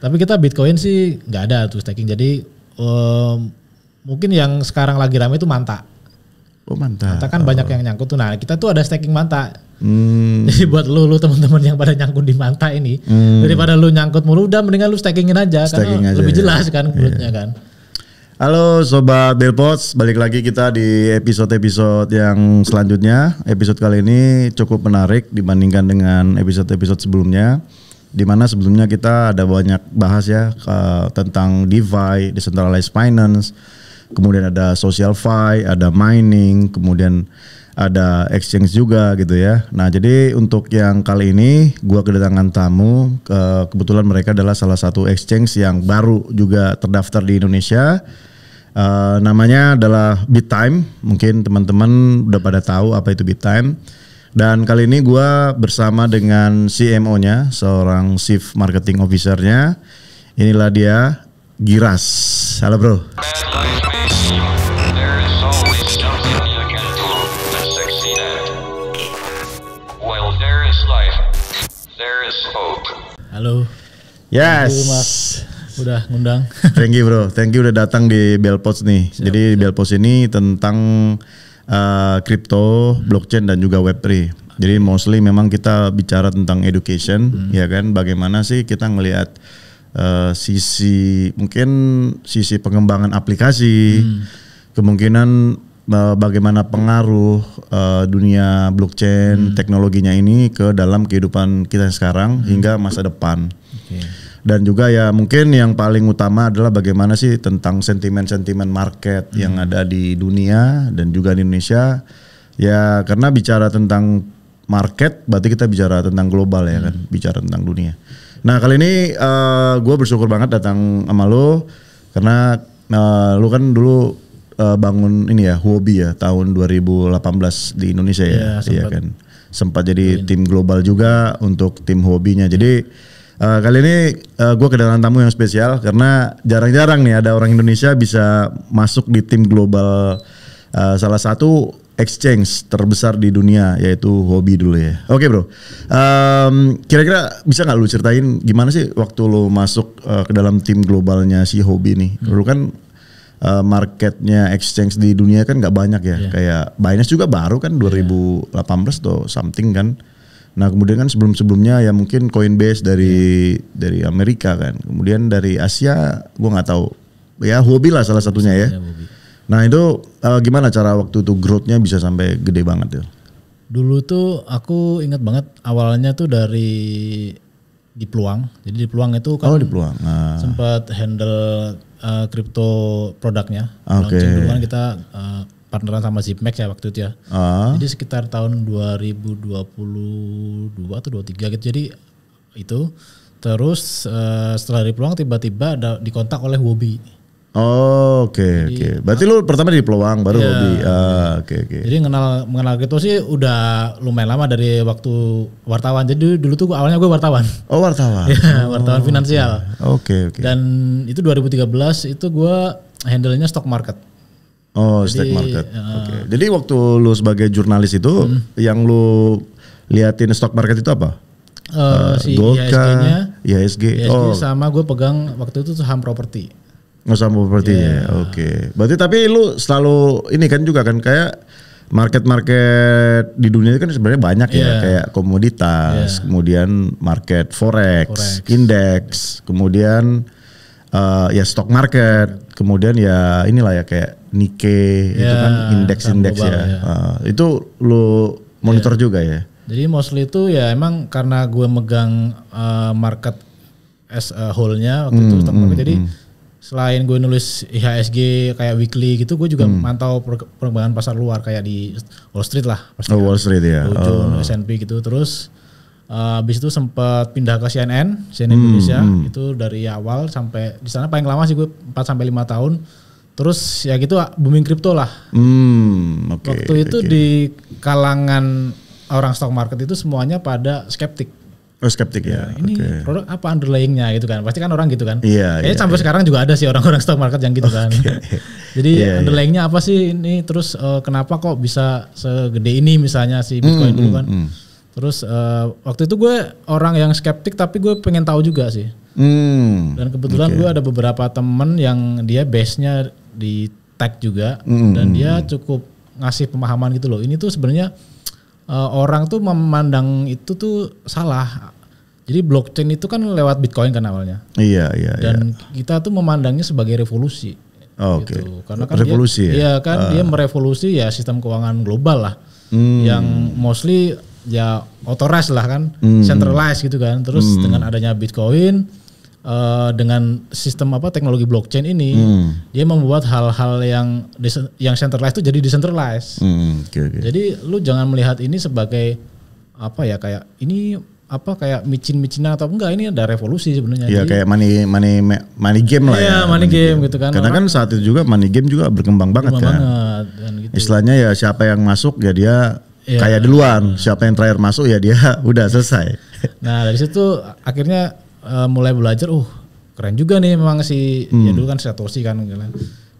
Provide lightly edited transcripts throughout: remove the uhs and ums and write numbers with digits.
Tapi kita Bitcoin sih nggak ada tuh staking. Jadi mungkin yang sekarang lagi ramai itu Manta. Oh Manta. Manta kan banyak yang nyangkut tuh. Nah kita tuh ada staking Manta. Jadi buat lu teman-teman yang pada nyangkut di Manta ini, daripada lu nyangkut mulu, udah mendingan lu stakingin aja, karena lebih jelas kan growth-nya kan. Halo Sobat Belpots, balik lagi kita di episode-episode yang selanjutnya. Episode kali ini cukup menarik dibandingkan dengan episode-episode sebelumnya. Dimana sebelumnya kita ada banyak bahas ya tentang DeFi, Decentralized Finance, kemudian ada SocialFi, ada mining, kemudian ada exchange juga gitu ya. Nah jadi untuk yang kali ini gua kedatangan tamu, kebetulan mereka adalah salah satu exchange yang baru juga terdaftar di Indonesia. Namanya adalah BitTime. Mungkin teman-teman udah pada tahu apa itu BitTime. Dan kali ini gua bersama dengan CMO-nya, seorang Chief Marketing Officer-nya. Inilah dia, Giras. Halo bro. Halo. Yes. Thank you, Mas. Udah ngundang. Thank you bro. Thank you udah datang di Belpots nih. Siap, jadi Belpots ini tentang crypto, blockchain dan juga Web3. Jadi mostly memang kita bicara tentang education, ya kan? Bagaimana sih kita ngelihat sisi pengembangan aplikasi, kemungkinan bagaimana pengaruh dunia blockchain teknologinya ini ke dalam kehidupan kita sekarang hingga masa depan. Dan juga ya mungkin yang paling utama adalah bagaimana sih tentang sentimen-sentimen market yang ada di dunia dan juga di Indonesia. Ya karena bicara tentang market berarti kita bicara tentang global ya kan, bicara tentang dunia. Nah kali ini gue bersyukur banget datang sama lo karena lo kan dulu bangun ini ya Huobi ya tahun 2018 di Indonesia ya, iya kan. Sempat jadi tim global juga untuk tim Huobinya. Jadi kali ini gue kedatangan tamu yang spesial karena jarang-jarang nih ada orang Indonesia bisa masuk di tim global salah satu exchange terbesar di dunia yaitu Huobi dulu ya. Oke bro, kira-kira bisa nggak lu ceritain gimana sih waktu lu masuk ke dalam tim globalnya si Huobi nih? Dulu kan marketnya exchange di dunia kan nggak banyak ya, kayak Binance juga baru kan 2018 atau something kan. Nah kemudian kan sebelum-sebelumnya ya mungkin Coinbase dari Amerika kan, kemudian dari Asia gue nggak tahu ya Huobi lah salah satunya ya. Nah itu gimana cara waktu itu growth-nya bisa sampai gede banget ya? Dulu tuh aku ingat banget awalnya tuh dari di Peluang. Jadi di Peluang itu kan di Peluang. sempat handle crypto produknya. Oke. Dulu kan kita partneran sama Zipmax ya waktu itu ya. Jadi sekitar tahun 2022 atau 23 gitu. Jadi itu terus setelah dari Peluang tiba-tiba dikontak oleh Huobi. Oke. Berarti lu pertama di Peluang baru Huobi. Oke. Jadi mengenal kripto sih udah lumayan lama dari waktu wartawan. Jadi dulu tuh awalnya gue wartawan. Oh wartawan. Ya, wartawan finansial. Oke. Dan itu 2013 itu gue handle-nya stock market. Oh, stock market. Oke. Jadi waktu lu sebagai jurnalis itu yang lu liatin stock market itu apa? Si IHSG-nya. IHSG sama gue pegang waktu itu saham properti. Saham properti ya. Oke. Berarti tapi lu selalu ini kan juga kan kayak market di dunia itu kan sebenarnya banyak ya, kayak komoditas, kemudian market forex, indeks, kemudian ya stock market, kemudian ya inilah ya kayak Nikkei itu kan indeks-indeks ya. Itu lu monitor juga ya. Jadi mostly itu ya emang karena gue megang market as a whole-nya waktu itu stock market. Jadi selain gue nulis IHSG kayak weekly gitu, gue juga mantau perkembangan pasar luar kayak di Wall Street lah. Wall Street ya. S&P gitu. Terus habis itu sempat pindah ke CNN Indonesia. Itu dari awal sampai di sana paling lama sih gue 4 sampai 5 tahun. Terus ya gitu booming kripto lah. Waktu itu di kalangan orang stock market itu semuanya pada skeptik. Oh skeptik ya. Ini produk apa underlyingnya gitu kan. Pasti kan orang gitu kan. Kayaknya sampai sekarang juga ada sih orang-orang stock market yang gitu kan. Jadi underlyingnya apa sih ini, terus kenapa kok bisa segede ini misalnya si Bitcoin dulu kan. Terus waktu itu gue orang yang skeptik tapi gue pengen tahu juga sih. Dan kebetulan gue ada beberapa temen yang dia base-nya di tech juga, dan dia cukup ngasih pemahaman gitu loh. Ini tuh sebenarnya orang tuh memandang itu tuh salah. Jadi blockchain itu kan lewat Bitcoin kan awalnya. Iya. Dan kita tuh memandangnya sebagai revolusi. Oke. Gitu. Karena kan revolusi dia merevolusi ya sistem keuangan global lah. Yang mostly ya authorized lah kan, centralized gitu kan. Terus dengan adanya Bitcoin, dengan sistem teknologi blockchain ini, dia membuat hal-hal yang centralized itu jadi decentralized. Okay. Jadi lu jangan melihat ini sebagai kayak ini kayak micin-micinan atau enggak, ini ada revolusi sebenarnya. Iya, kayak money game lah ya. Iya, money game gitu kan. Karena kan saat itu juga money game juga berkembang banget kan. Dan gitu. Istilahnya ya siapa yang masuk ya dia kaya duluan, siapa yang terakhir masuk ya dia udah selesai. Nah, dari situ akhirnya mulai belajar, keren juga nih memang ya dulu kan Satoshi kan.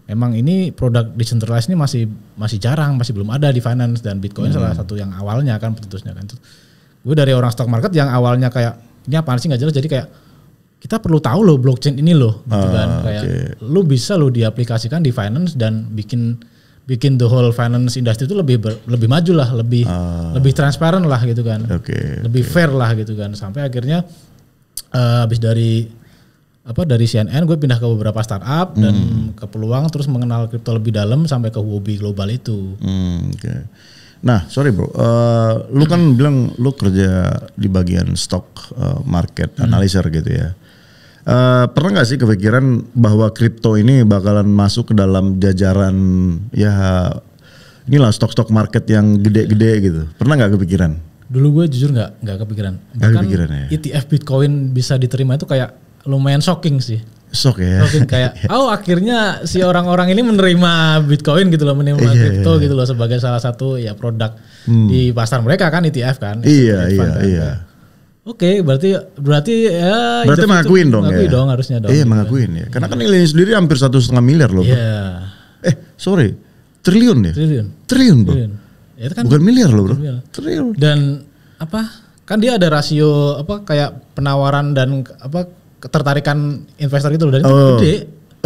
Memang ini produk decentralized ini masih jarang, masih belum ada di finance, dan Bitcoin salah satu yang awalnya kan pencetusnya kan. Gue dari orang stock market yang awalnya kayak ini apaan sih nggak jelas, jadi kayak kita perlu tahu loh blockchain ini loh gitu kan, kayak lu bisa lo diaplikasikan di finance dan bikin the whole finance industry itu lebih maju lah, lebih transparan lah gitu kan, lebih fair lah gitu kan, sampai akhirnya habis dari CNN gue pindah ke beberapa startup dan ke Peluang, terus mengenal kripto lebih dalam sampai ke Huobi Global itu. Nah, sorry bro, lu kan bilang lu kerja di bagian stock market analyzer gitu ya. Pernah nggak sih kepikiran bahwa kripto ini bakalan masuk ke dalam jajaran ya inilah stok market yang gede-gede gitu? Pernah nggak kepikiran? Dulu gue jujur nggak kepikiran. Bahkan kepikiran ya? ETF Bitcoin bisa diterima itu kayak lumayan shocking sih. Shock ya. Shocking kayak akhirnya si orang-orang ini menerima Bitcoin gitu loh, menerima kripto gitu loh sebagai salah satu ya produk di pasar mereka kan, ETF kan. Iya. Oke, berarti ya mengakuin dong ya. Dong harusnya dong. Iya, mengakuin ya. Karena kan nilainya sendiri hampir 1,5 miliar loh. Iya. Triliun ya? Triliun bro. Ya, itu kan bukan miliar loh bro. Triliun. Dan kan dia ada rasio kayak penawaran dan ketertarikan investor gitu loh, dan itu gede.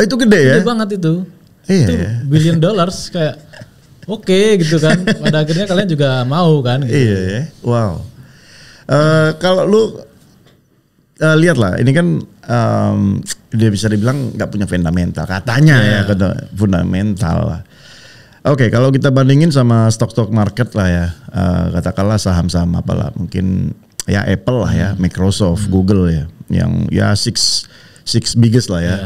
Itu gede ya? Gede banget itu. Iya. Itu billion dollars kayak gitu kan. Pada akhirnya kalian juga mau kan gitu. Iya ya. Wow. Kalau lu lihat lah, ini kan dia bisa dibilang nggak punya fundamental katanya ya, fundamental lah. Oke, kalau kita bandingin sama stok market lah ya, katakanlah saham-saham apalah, mungkin ya Apple lah ya, Microsoft, Google ya, yang ya six biggest lah ya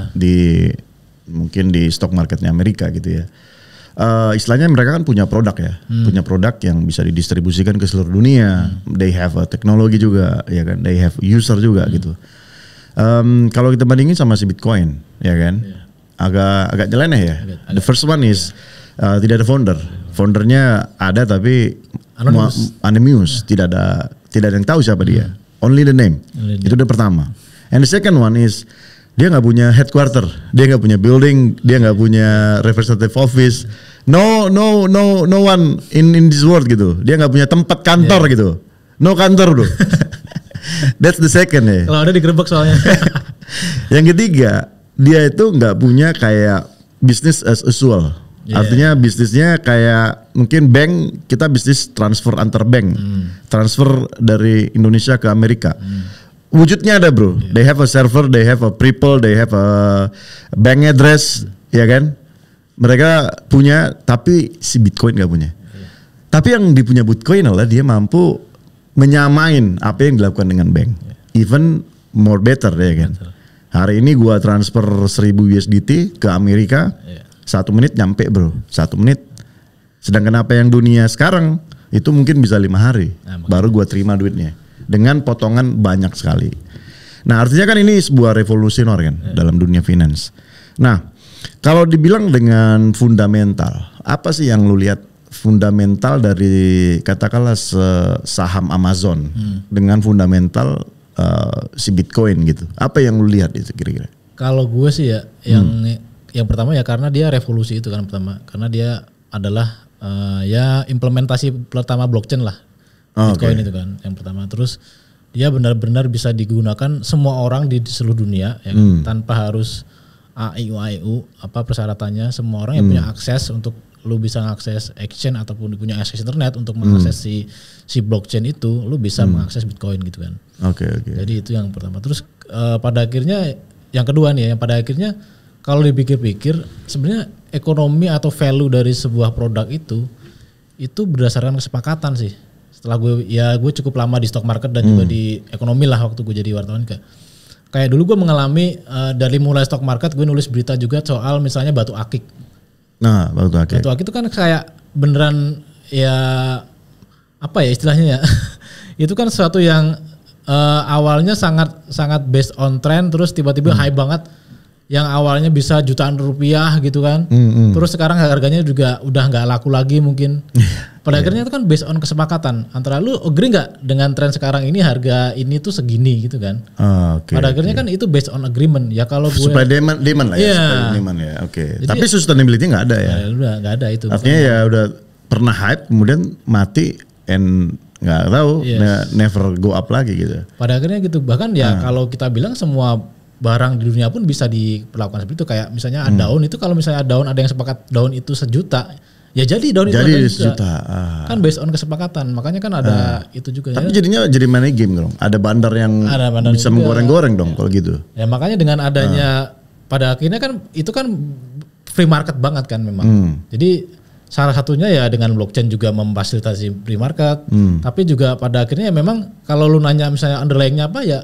mungkin di stock marketnya Amerika gitu ya. Istilahnya mereka kan punya produk ya, punya produk yang bisa didistribusikan ke seluruh dunia. They have a teknologi juga, ya kan, they have user juga gitu. Kalau kita bandingin sama si Bitcoin, ya kan, agak nyeleneh ya. The first one is tidak ada founder. Foundernya ada tapi anonymous, tidak ada yang tahu siapa dia. Only the name. Itu the pertama. And the second one is dia nggak punya headquarter, dia nggak punya building, dia nggak punya representative office. No one in this world gitu. Dia nggak punya tempat kantor gitu. No kantor bro. That's the second ya. Kalau ada digerebek soalnya. Yang ketiga, dia itu nggak punya kayak business as usual. Artinya bisnisnya kayak mungkin bank, kita bisnis transfer antar bank, transfer dari Indonesia ke Amerika. Wujudnya ada bro, they have a server, they have a people, they have a bank address, ya kan? Mereka punya, tapi si Bitcoin gak punya. Tapi yang dipunya Bitcoin adalah dia mampu menyamain apa yang dilakukan dengan bank, even more better, ya kan? Hari ini gua transfer 1000 USDT ke Amerika. 1 menit nyampe bro, 1 menit. Sedangkan apa yang dunia sekarang itu mungkin bisa 5 hari baru gua terima duitnya dengan potongan banyak sekali. Nah artinya kan ini sebuah revolusioner kan dalam dunia finance. Nah kalau dibilang dengan fundamental, apa sih yang lu lihat fundamental dari katakanlah saham Amazon dengan fundamental si Bitcoin gitu? Apa yang lu lihat itu kira-kira? Kalau gue sih ya yang pertama ya karena dia revolusi itu kan pertama, karena dia adalah ya implementasi pertama blockchain lah, Bitcoin itu kan yang pertama. Terus dia benar-benar bisa digunakan semua orang di seluruh dunia ya kan? Tanpa harus AIU apa persyaratannya, semua orang yang punya akses untuk lu bisa mengakses exchange ataupun punya akses internet untuk mengakses si blockchain itu, lu bisa mengakses Bitcoin gitu kan. Oke. Jadi itu yang pertama. Terus pada akhirnya yang kedua nih, yang pada akhirnya kalau dipikir-pikir sebenarnya ekonomi atau value dari sebuah produk itu berdasarkan kesepakatan sih. Setelah gue cukup lama di stock market dan juga di ekonomi lah waktu gue jadi wartawan kayak dulu gue mengalami dari mulai stock market gue nulis berita juga soal misalnya batu akik. Nah, batu akik. Batu akik itu kan kayak beneran ya apa ya istilahnya ya. Itu kan sesuatu yang awalnya sangat based on trend terus tiba-tiba high banget. Yang awalnya bisa jutaan rupiah gitu kan. Terus sekarang harganya juga udah nggak laku lagi mungkin. Pada akhirnya itu kan based on kesepakatan antara lu agree nggak dengan tren sekarang ini harga ini tuh segini gitu kan. Pada akhirnya kan itu based on agreement ya kalau gue. Supply demand lah ya. Supply demand ya. Oke. Tapi sustainability nggak ada ya. Udah nggak ada itu. Artinya ya udah pernah hype kemudian mati and nggak tahu never go up lagi gitu. Pada akhirnya gitu bahkan ya kalau kita bilang semua barang di dunia pun bisa diperlakukan seperti itu kayak misalnya daun itu kalau misalnya daun ada yang sepakat daun itu sejuta ya jadi daun jadi itu sejuta kan based on kesepakatan makanya kan ada itu juga tapi jadinya jadi money game dong ada bandar yang bisa menggoreng-goreng dong kalau gitu ya makanya dengan adanya pada akhirnya kan itu kan free market banget kan memang jadi salah satunya ya dengan blockchain juga memfasilitasi free market tapi juga pada akhirnya memang kalau lu nanya misalnya underlying-nya apa ya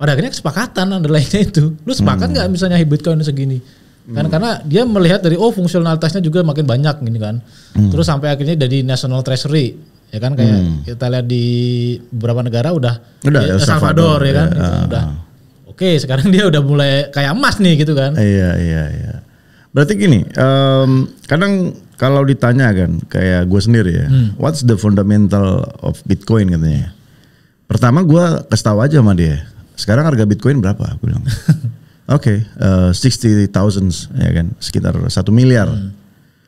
pada akhirnya kesepakatan underlying-nya itu. Lu sepakat nggak misalnya Bitcoin segini? Kan karena dia melihat dari fungsionalitasnya juga makin banyak gini kan. Terus sampai akhirnya dari National Treasury ya kan kayak kita lihat di beberapa negara udah El Salvador ya kan gitu, udah. Oke, sekarang dia udah mulai kayak emas nih gitu kan. Iya. Berarti gini, kadang kalau ditanya kan kayak gue sendiri ya, what's the fundamental of Bitcoin katanya. Pertama gue kasih tahu aja sama dia. Sekarang harga Bitcoin berapa? Aku bilang. Oke, 60,000 ya kan, sekitar 1 miliar.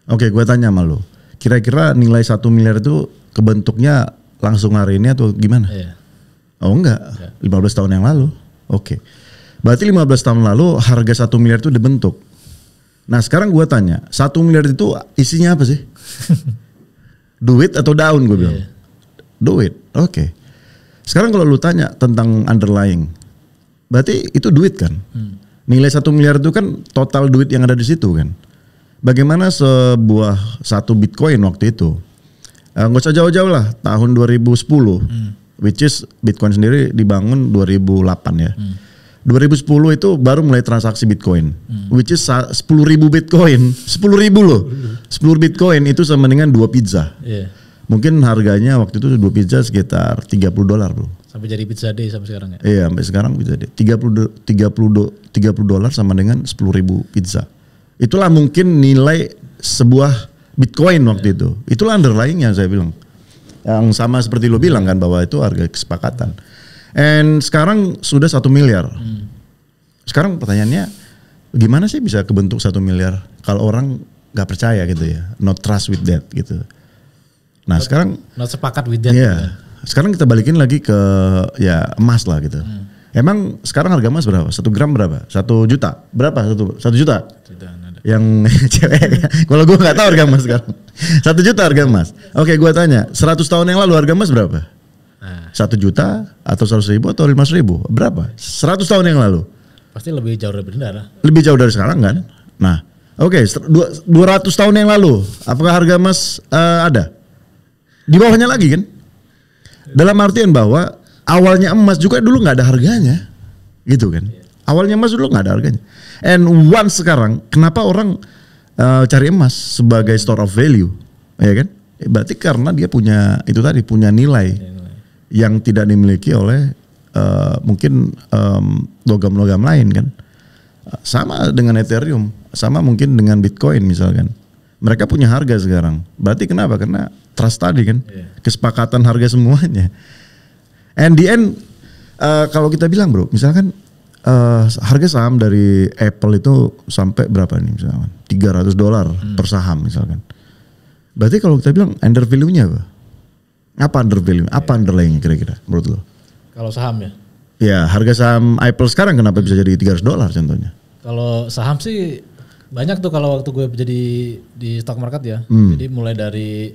Oke, gue tanya sama lo. Kira-kira nilai 1 miliar itu kebentuknya langsung hari ini atau gimana? Iya. Oh enggak, 15 tahun yang lalu. Oke. Berarti 15 tahun lalu harga 1 miliar itu dibentuk. Nah sekarang gue tanya, 1 miliar itu isinya apa sih? Duit atau daun gue bilang? Duit, oke. Sekarang kalau lu tanya tentang underlying, berarti itu duit kan? Nilai 1 miliar itu kan total duit yang ada di situ kan? Bagaimana sebuah 1 Bitcoin waktu itu? Nggak usah jauh-jauh lah, tahun 2010, which is Bitcoin sendiri dibangun 2008 ya. 2010 itu baru mulai transaksi Bitcoin, which is 10.000 Bitcoin, 10.000 loh, 10 Bitcoin itu sama dengan 2 pizza. Mungkin harganya waktu itu 2 pizza sekitar $30 bro. Sampai jadi pizza day sampai sekarang ya? Iya sampai sekarang pizza day. $30 sama dengan 10.000 pizza. Itulah mungkin nilai sebuah Bitcoin waktu itu. Itulah underlying-nya saya bilang. Yang sama seperti lo bilang kan bahwa itu harga kesepakatan. And sekarang sudah 1 miliar. Sekarang pertanyaannya gimana sih bisa kebentuk 1 miliar kalau orang gak percaya gitu ya. Not trust with that gitu. Nah sekarang not sepakat with that. Iya. Sekarang kita balikin lagi ke ya emas lah gitu. Emang sekarang harga emas berapa? 1 gram berapa? 1 juta? Berapa? 1 juta? Yang cewek. Kalau gue nggak tahu harga emas sekarang. 1 juta harga emas. Oke, gue tanya. 100 tahun yang lalu harga emas berapa? 1 juta atau 100.000 atau 500.000? Berapa? 100 tahun yang lalu. Pasti lebih jauh dari rendah lah. Lebih jauh dari sekarang kan? Nah, oke, 200 tahun yang lalu, apakah harga emas ada? Di bawahnya lagi kan? Dalam artian bahwa awalnya emas juga dulu nggak ada harganya, gitu kan? Awalnya emas dulu nggak ada harganya. And once sekarang, kenapa orang cari emas sebagai store of value, ya kan? Berarti karena dia punya itu tadi punya nilai yang tidak dimiliki oleh mungkin logam-logam lain kan? Sama dengan Ethereum, sama mungkin dengan Bitcoin misalkan. Mereka punya harga sekarang. Berarti kenapa? Karena trust tadi kan, kesepakatan harga semuanya. And the end, kalau kita bilang bro, misalkan harga saham dari Apple itu sampai berapa nih misalkan? $300 per saham misalkan. Berarti kalau kita bilang under value-nya apa? Apa under value? Apa underlying kira-kira menurut lo? Kalau saham ya. Ya, harga saham Apple sekarang kenapa bisa jadi $300 contohnya? Kalau saham sih banyak tuh kalau waktu gue jadi di stock market ya. Jadi mulai dari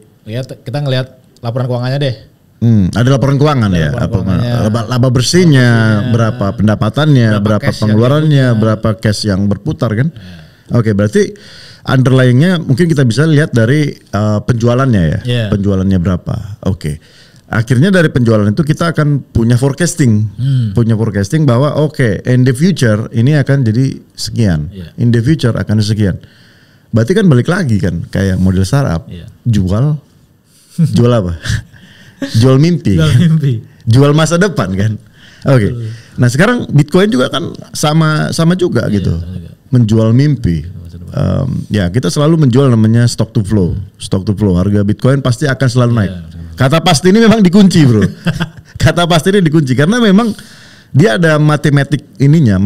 kita ngelihat laporan keuangannya deh. Ada laporan keuangan ya, laba bersihnya, berapa pendapatannya, berapa pengeluarannya, berapa cash yang berputar kan? Oke, berarti underlyingnya mungkin kita bisa lihat dari penjualannya ya, penjualannya berapa? Oke. Akhirnya dari penjualan itu kita akan punya forecasting, bahwa in the future ini akan jadi sekian, in the future akan sekian. Berarti kan balik lagi kan, kayak model startup, jual apa? Jual mimpi, jual masa depan kan. Oke. Nah sekarang Bitcoin juga kan sama juga gitu, menjual mimpi. Ya kita selalu menjual namanya stock to flow. Harga Bitcoin pasti akan selalu naik. Kata pasti ini memang dikunci bro. Kata pasti ini dikunci karena memang dia ada matematik ininya,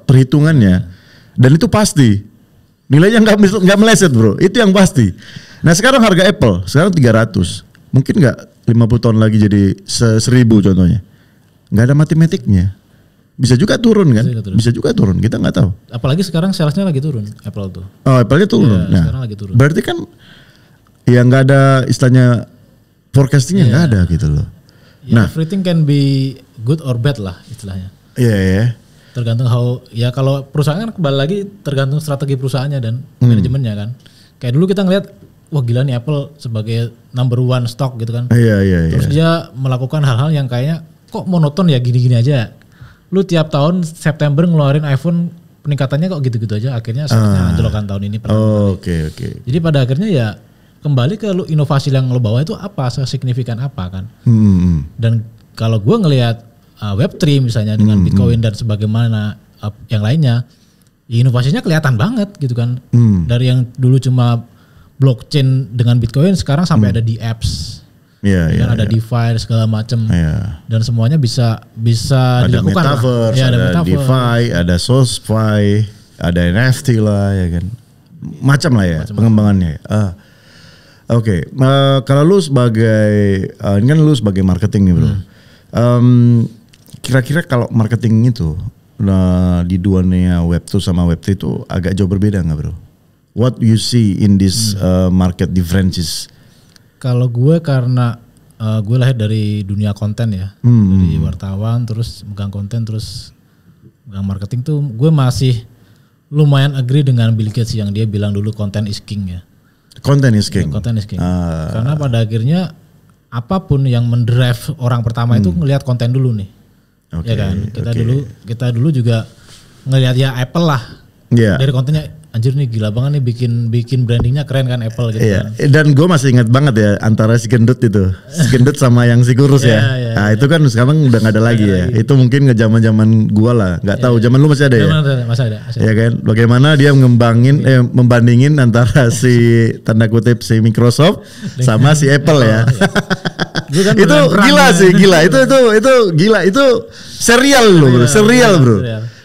perhitungannya, dan itu pasti nilainya nggak meleset bro. Itu yang pasti. Nah sekarang harga Apple sekarang 300, mungkin nggak 50 tahun lagi jadi 1000 contohnya. Nggak ada matematiknya. Bisa juga turun kan? Bisa juga turun. Kita nggak tahu. Apalagi sekarang salesnya lagi turun Apple tuh. Oh Apple-nya turun. Nah, sekarang lagi turun. Berarti kan ya nggak ada istilahnya forecastingnya nggak ada gitu loh. Nah everything can be good or bad lah istilahnya. Iya. Tergantung kalau perusahaan kan kembali lagi tergantung strategi perusahaannya dan manajemennya kan. Kayak dulu kita ngeliat wah gila nih Apple sebagai number one stock gitu kan. Iya. Terus dia melakukan hal-hal yang kayaknya kok monoton ya gini-gini aja. Lu tiap tahun September ngeluarin iPhone peningkatannya kok gitu-gitu aja. Akhirnya sangatnya anjlokkan tahun ini. Oke. Jadi pada akhirnya ya kembali ke lu inovasi yang lo bawa itu apa, sesignifikan apa kan. Dan kalau gue ngelihat Web3 misalnya dengan Bitcoin dan sebagaimana yang lainnya, ya inovasinya kelihatan banget gitu kan. Dari yang dulu cuma blockchain dengan Bitcoin sekarang sampai ada di apps, ada DeFi segala macam, dan semuanya bisa ada dilakukan. Metaverse, ada DeFi, ada SoSFi, ada NFT lah ya kan, macam lah ya pengembangannya. Oke. Kalau lu sebagai ini kan lu sebagai marketing nih bro, kira-kira kalau marketing itu di dunia Web2 sama Web3 itu agak jauh berbeda nggak bro? What you see in this market differences? Kalau gue karena gue lahir dari dunia konten ya, dari wartawan, terus megang konten, terus megang marketing tuh gue masih lumayan agree dengan Bill Gates yang dia bilang dulu content is king ya. Content is king. Karena pada akhirnya apapun yang mendrive orang pertama itu ngelihat konten dulu nih, ya kan. Kita dulu juga ngelihat ya Apple lah, dari kontennya. Anjir nih gila banget nih bikin brandingnya keren kan Apple gitu kan. Dan gue masih ingat banget ya antara si gendut sama yang si kurus ya. Nah itu kan sekarang udah gak ada lagi ya. Itu mungkin zaman gue lah, nggak tahu. Zaman lu masih ada ya. Masih ada. Ya kan. Bagaimana dia membandingin antara si tanda kutip si Microsoft sama si Apple ya. Itu gila sih, gila. Itu gila. Itu serial loh, serial bro.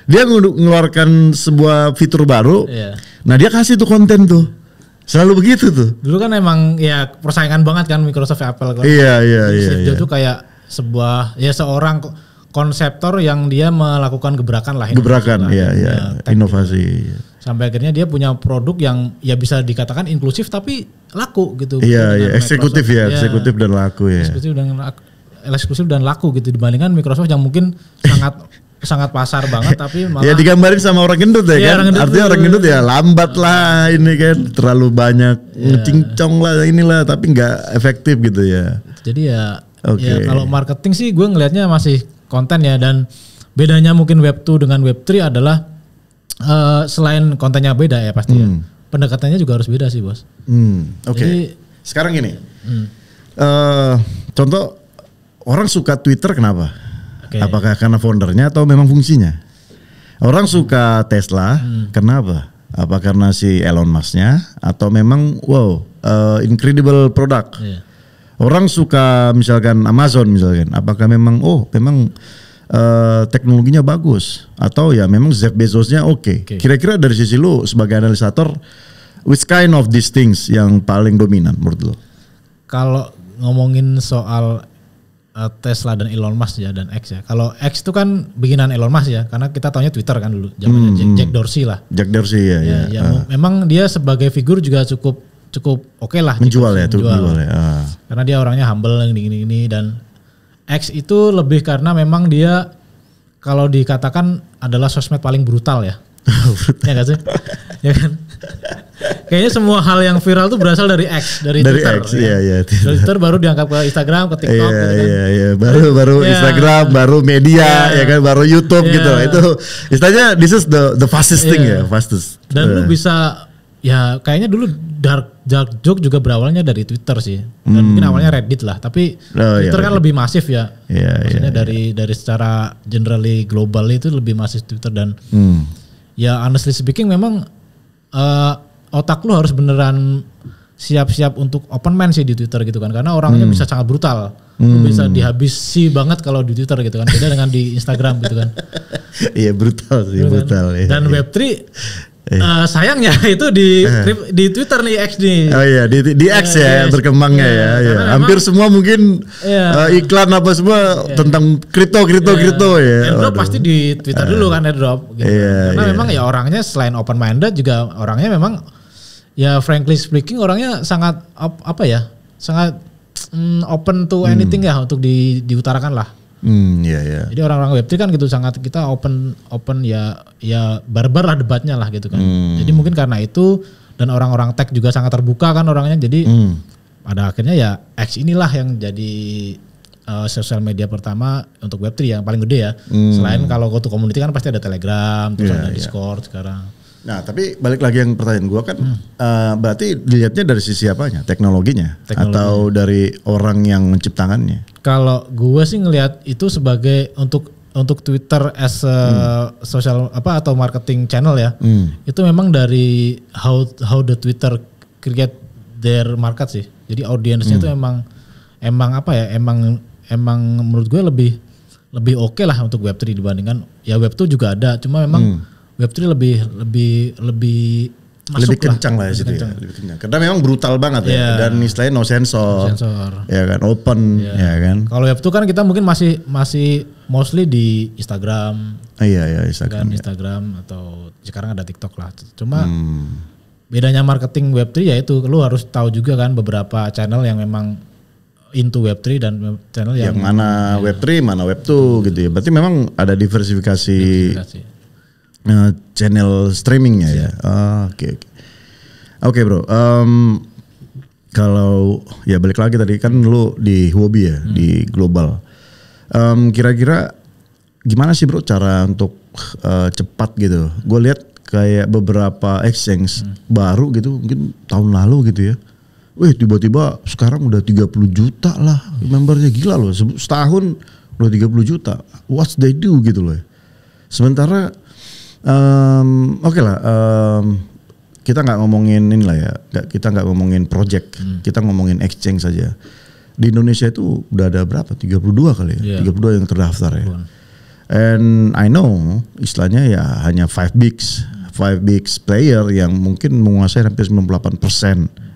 Dia ngeluarkan sebuah fitur baru, nah dia kasih tuh konten tuh, selalu begitu tuh. Dulu kan emang ya persaingan banget kan Microsoft Apple kan. Iya. Dia tuh kayak seorang konseptor yang dia melakukan gebrakan lah. Inovasi. Sampai akhirnya dia punya produk yang ya bisa dikatakan inklusif tapi laku gitu. Iya, eksekutif dan laku ya. Eksklusif dan laku gitu dibandingkan Microsoft yang mungkin sangat pasar banget tapi malah ya digambarin sama orang gendut ya kan. Artinya orang gendut ya lambat lah ini kan, terlalu banyak cincong lah inilah tapi nggak efektif gitu ya. Jadi ya kalau marketing sih gue ngelihatnya masih konten ya, dan bedanya mungkin Web2 dengan Web3 adalah selain kontennya beda ya pasti ya, pendekatannya juga harus beda sih bos. Jadi sekarang gini, contoh orang suka Twitter kenapa? Apakah karena foundernya atau memang fungsinya? Orang suka Tesla, kenapa? Apa karena si Elon Musk-nya atau memang incredible product? Orang suka misalkan Amazon misalkan, apakah memang teknologinya bagus atau ya memang Jeff Bezos-nya oke. Kira-kira dari sisi lu sebagai analisator, which kind of these things yang paling dominan menurut lu? Kalau ngomongin soal Tesla dan Elon Musk ya dan X ya. Kalau X itu kan bikinan Elon Musk ya, karena kita taunya Twitter kan dulu, zamannya Jack Dorsey lah. Jack Dorsey ya. Memang dia sebagai figur juga cukup oke lah. Menjual ya, menjual ya. Karena dia orangnya humble gini dan X itu lebih karena memang dia kalau dikatakan adalah sosmed paling brutal ya. Ya gak sih? Ya kan? Kayaknya semua hal yang viral tuh berasal dari X, dari Twitter. X, ya. Dari Twitter baru diangkat ke Instagram, ke TikTok gitu kan. Iya. Baru Instagram, baru media, ya kan, baru YouTube gitu. Itu istilahnya this is the fastest thing ya, fastest. Dan lu bisa ya kayaknya dulu dark joke juga berawalnya dari Twitter sih. Dan mungkin awalnya Reddit lah, tapi Twitter kan lebih masif ya. Maksudnya dari secara generally global itu lebih masif Twitter dan ya honestly speaking memang otak lu harus beneran siap-siap untuk open mind sih di Twitter gitu kan, karena orangnya bisa sangat brutal, lu bisa dihabisi banget kalau di Twitter gitu kan, beda dengan di Instagram gitu kan. Iya brutal sih, brutal. Ya. Dan Web3 sayangnya itu di Twitter nih X nih. Oh iya di X ya berkembangnya ya. Hampir semua mungkin iklan apa semua tentang kripto ya. Airdrop pasti di Twitter dulu kan airdrop. Gitu. Karena memang ya orangnya selain open minded juga orangnya memang ya frankly speaking orangnya sangat sangat open to anything ya untuk diutarakan lah. Iya. Jadi orang-orang Web3 kan gitu sangat kita open ya barbar lah debatnya lah gitu kan. Jadi mungkin karena itu dan orang-orang tech juga sangat terbuka kan orangnya. Jadi pada akhirnya ya X inilah yang jadi sosial media pertama untuk Web3 yang paling gede ya. Selain kalau go to community kan pasti ada Telegram, terus ada Discord sekarang. Nah tapi balik lagi yang pertanyaan gue kan berarti dilihatnya dari sisi apanya? Teknologinya atau dari orang yang menciptakannya? Kalau gue sih ngelihat itu sebagai untuk Twitter as social atau marketing channel ya. Itu memang dari how the Twitter create their market sih. Jadi audiensnya itu emang menurut gue lebih oke lah untuk Web3 dibandingkan ya Web2 juga ada, cuma memang Web3 lebih masuk kencang lah ya situ ya, lebih kencang. Karena memang brutal banget ya, dan istilahnya no sensor. Ya kan, open ya kan. Kalau Web2 kan kita mungkin masih mostly di Instagram. Iya Instagram. Instagram atau sekarang ada TikTok lah. Cuma bedanya marketing Web3 ya itu lu harus tahu juga kan beberapa channel yang memang into Web3 dan channel yang mana Web3, mana Web2 gitu ya. Berarti memang ada diversifikasi. Channel streamingnya ya. Oke bro. Kalau ya balik lagi tadi kan lu di Huobi ya, di global. Kira-kira gimana sih bro cara untuk cepat gitu? Gue lihat kayak beberapa exchange baru gitu, mungkin tahun lalu gitu ya. Wih tiba-tiba sekarang udah 30 juta lah membernya, gila loh. Setahun udah 30 juta. What they do gitu loh. Sementara oke lah, kita nggak ngomongin inilah ya, kita nggak ngomongin project, kita ngomongin exchange saja. Di Indonesia itu udah ada berapa? 32 kali ya, 32 yang terdaftar ya. And I know istilahnya ya hanya 5 bigs player yang mungkin menguasai hampir 98%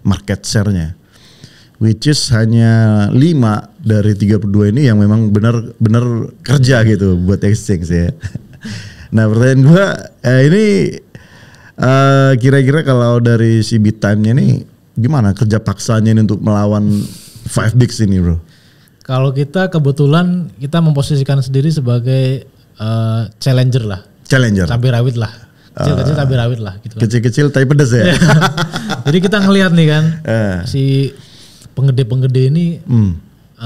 market share-nya. Which is hanya 5 dari 32 ini yang memang benar kerja gitu buat exchange ya. Nah pertanyaan gue ini kira-kira kalau dari si Bittime-nya nih gimana kerja paksanya ini untuk melawan 5 bigs ini bro? Kalau kita kebetulan kita memposisikan sendiri sebagai challenger lah. Challenger. Cabai rawit lah. Kecil-kecil cabai rawit lah gitu kan. Kecil-kecil tapi pedas ya. Jadi kita ngelihat nih kan si penggede-penggede ini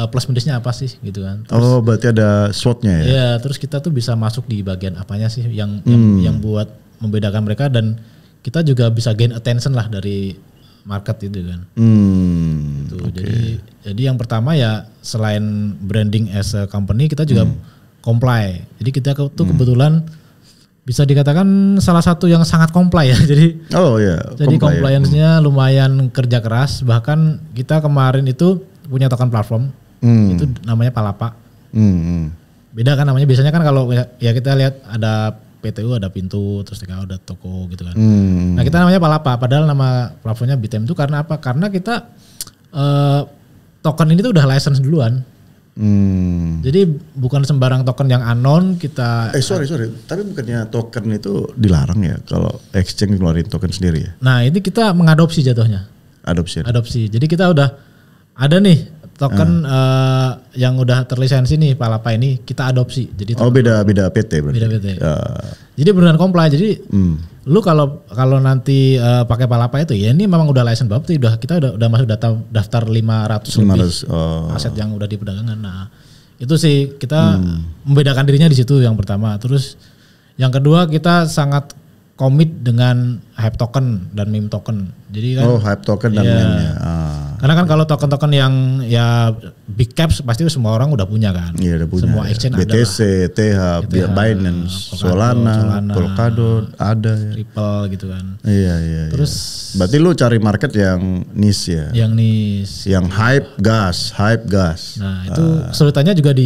plus minusnya apa sih gitu kan. Terus, berarti ada SWOT-nya ya? Iya, terus kita tuh bisa masuk di bagian apanya sih yang buat membedakan mereka, dan kita juga bisa gain attention lah dari market itu kan. Gitu. Okay. Jadi yang pertama ya selain branding as a company, kita juga comply. Jadi kita tuh kebetulan bisa dikatakan salah satu yang sangat comply ya. Jadi jadi compliance-nya lumayan kerja keras. Bahkan kita kemarin itu punya token platform. Itu namanya Palapa. Beda kan namanya, biasanya kan kalau ya kita lihat ada PTU, ada pintu, terus ada toko gitu kan. Nah kita namanya Palapa, padahal nama platformnya Bittime itu karena apa? Karena kita token ini tuh udah license duluan. Jadi bukan sembarang token yang unknown kita. Sorry. Tapi bukannya token itu dilarang ya kalau exchange ngeluarin token sendiri ya? Nah ini kita mengadopsi jatuhnya. Adopsi. Jadi kita udah ada nih token yang udah terlisensi nih Palapa ini kita adopsi. Jadi beda PT berarti. Beda PT. Jadi benar comply. Jadi lu kalau nanti pakai Palapa itu ya ini memang udah license Bapepti, kita udah masuk daftar 500 lebih aset yang udah diperdagangkan. Nah, itu sih kita membedakan dirinya di situ yang pertama. Terus yang kedua kita sangat komit dengan hype token dan meme token. Jadi kan hype token dan meme-nya. Karena kan kalau token-token yang ya big caps pasti semua orang udah punya kan. Iya udah punya. Semua exchange BTC, ada lah. TH, Binance, Solana, Polkadot ada ya. Ripple gitu kan. Iya. Terus berarti lu cari market yang niche ya. Yang niche. Yang hype gas. Nah, itu kesulitannya juga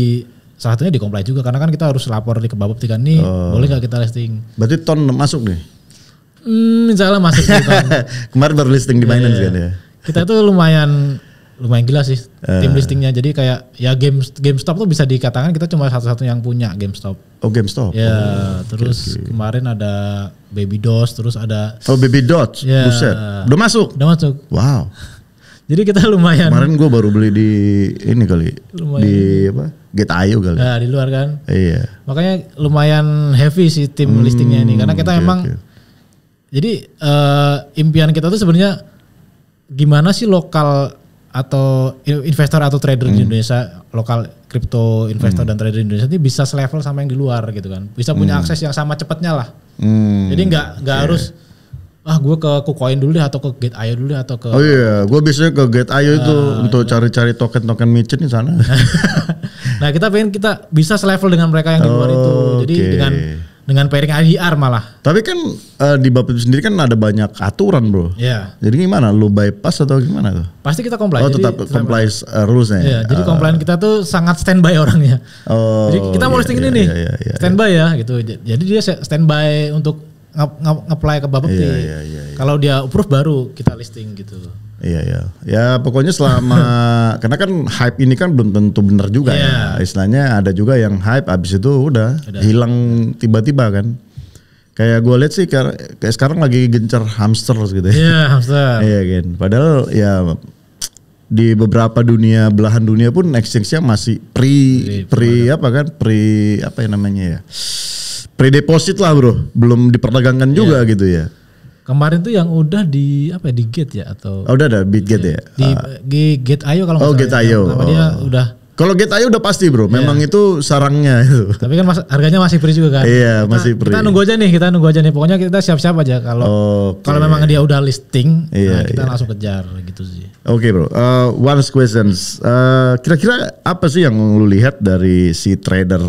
salah satunya di comply juga karena kan kita harus lapor di ke Bapepti kan nih boleh nggak kita listing. Berarti ton masuk nih. Insya Allah masuk sih. Kemarin baru listing di Binance kan ya. Kita tuh lumayan gila sih tim listingnya. Jadi kayak ya GameStop tuh bisa dikatakan kita cuma satu-satu yang punya GameStop. Oh GameStop. Ya terus kemarin ada Baby Dots, terus ada. Oh Baby Dots, ya, buset. Udah masuk. Wow. Jadi kita lumayan. Kemarin gue baru beli di ini kali. Lumayan. Di apa? Get.io kali. Nah di luar kan. Iya. Makanya lumayan heavy sih tim listingnya ini karena kita memang. Jadi impian kita tuh sebenarnya gimana sih lokal atau investor atau trader di Indonesia, lokal crypto investor dan trader di Indonesia ini bisa selevel sama yang di luar gitu kan, bisa punya akses yang sama cepatnya lah. Jadi nggak harus gue ke KuCoin dulu deh atau ke Get.io dulu deh atau ke. Oh iya, gue biasanya ke Get.io itu untuk cari-cari token micin di sana. Nah kita pengen kita bisa selevel dengan mereka yang di luar itu, jadi dengan pairing IDR malah. Tapi kan di Bapepti sendiri kan ada banyak aturan bro. Iya. Jadi gimana? Lu bypass atau gimana tuh? Pasti kita comply. Oh tetap comply rules-nya. Iya. Jadi compliant kita tuh sangat standby orangnya. Jadi kita mau listing ini nih, standby ya gitu. Jadi dia standby untuk nge-apply ke Bapepti. Kalau dia approve baru kita listing gitu. Iya. Ya pokoknya selama karena kan hype ini kan belum tentu benar juga ya. Istilahnya ada juga yang hype abis itu udah hilang tiba-tiba kan. Kayak gue lihat sih kayak sekarang lagi gencar hamster gitu ya. Iya hamster. Iya kan. Padahal ya di beberapa belahan dunia pun exchange-nya masih pre deposit lah bro. Belum diperdagangkan juga gitu ya. Kemarin tuh yang udah di Gate ya atau udah ada Bitgate ya? Di Get.io kalau nggak salah. Get.io. Dia udah. Kalau Get.io udah pasti bro, memang itu sarangnya itu. Tapi kan harganya masih free juga kan? Iya masih free. Kita nunggu aja nih. Pokoknya kita siap-siap aja kalau memang dia udah listing, kita langsung kejar gitu sih. Oke bro, one questions. Kira-kira apa sih yang lu lihat dari si trader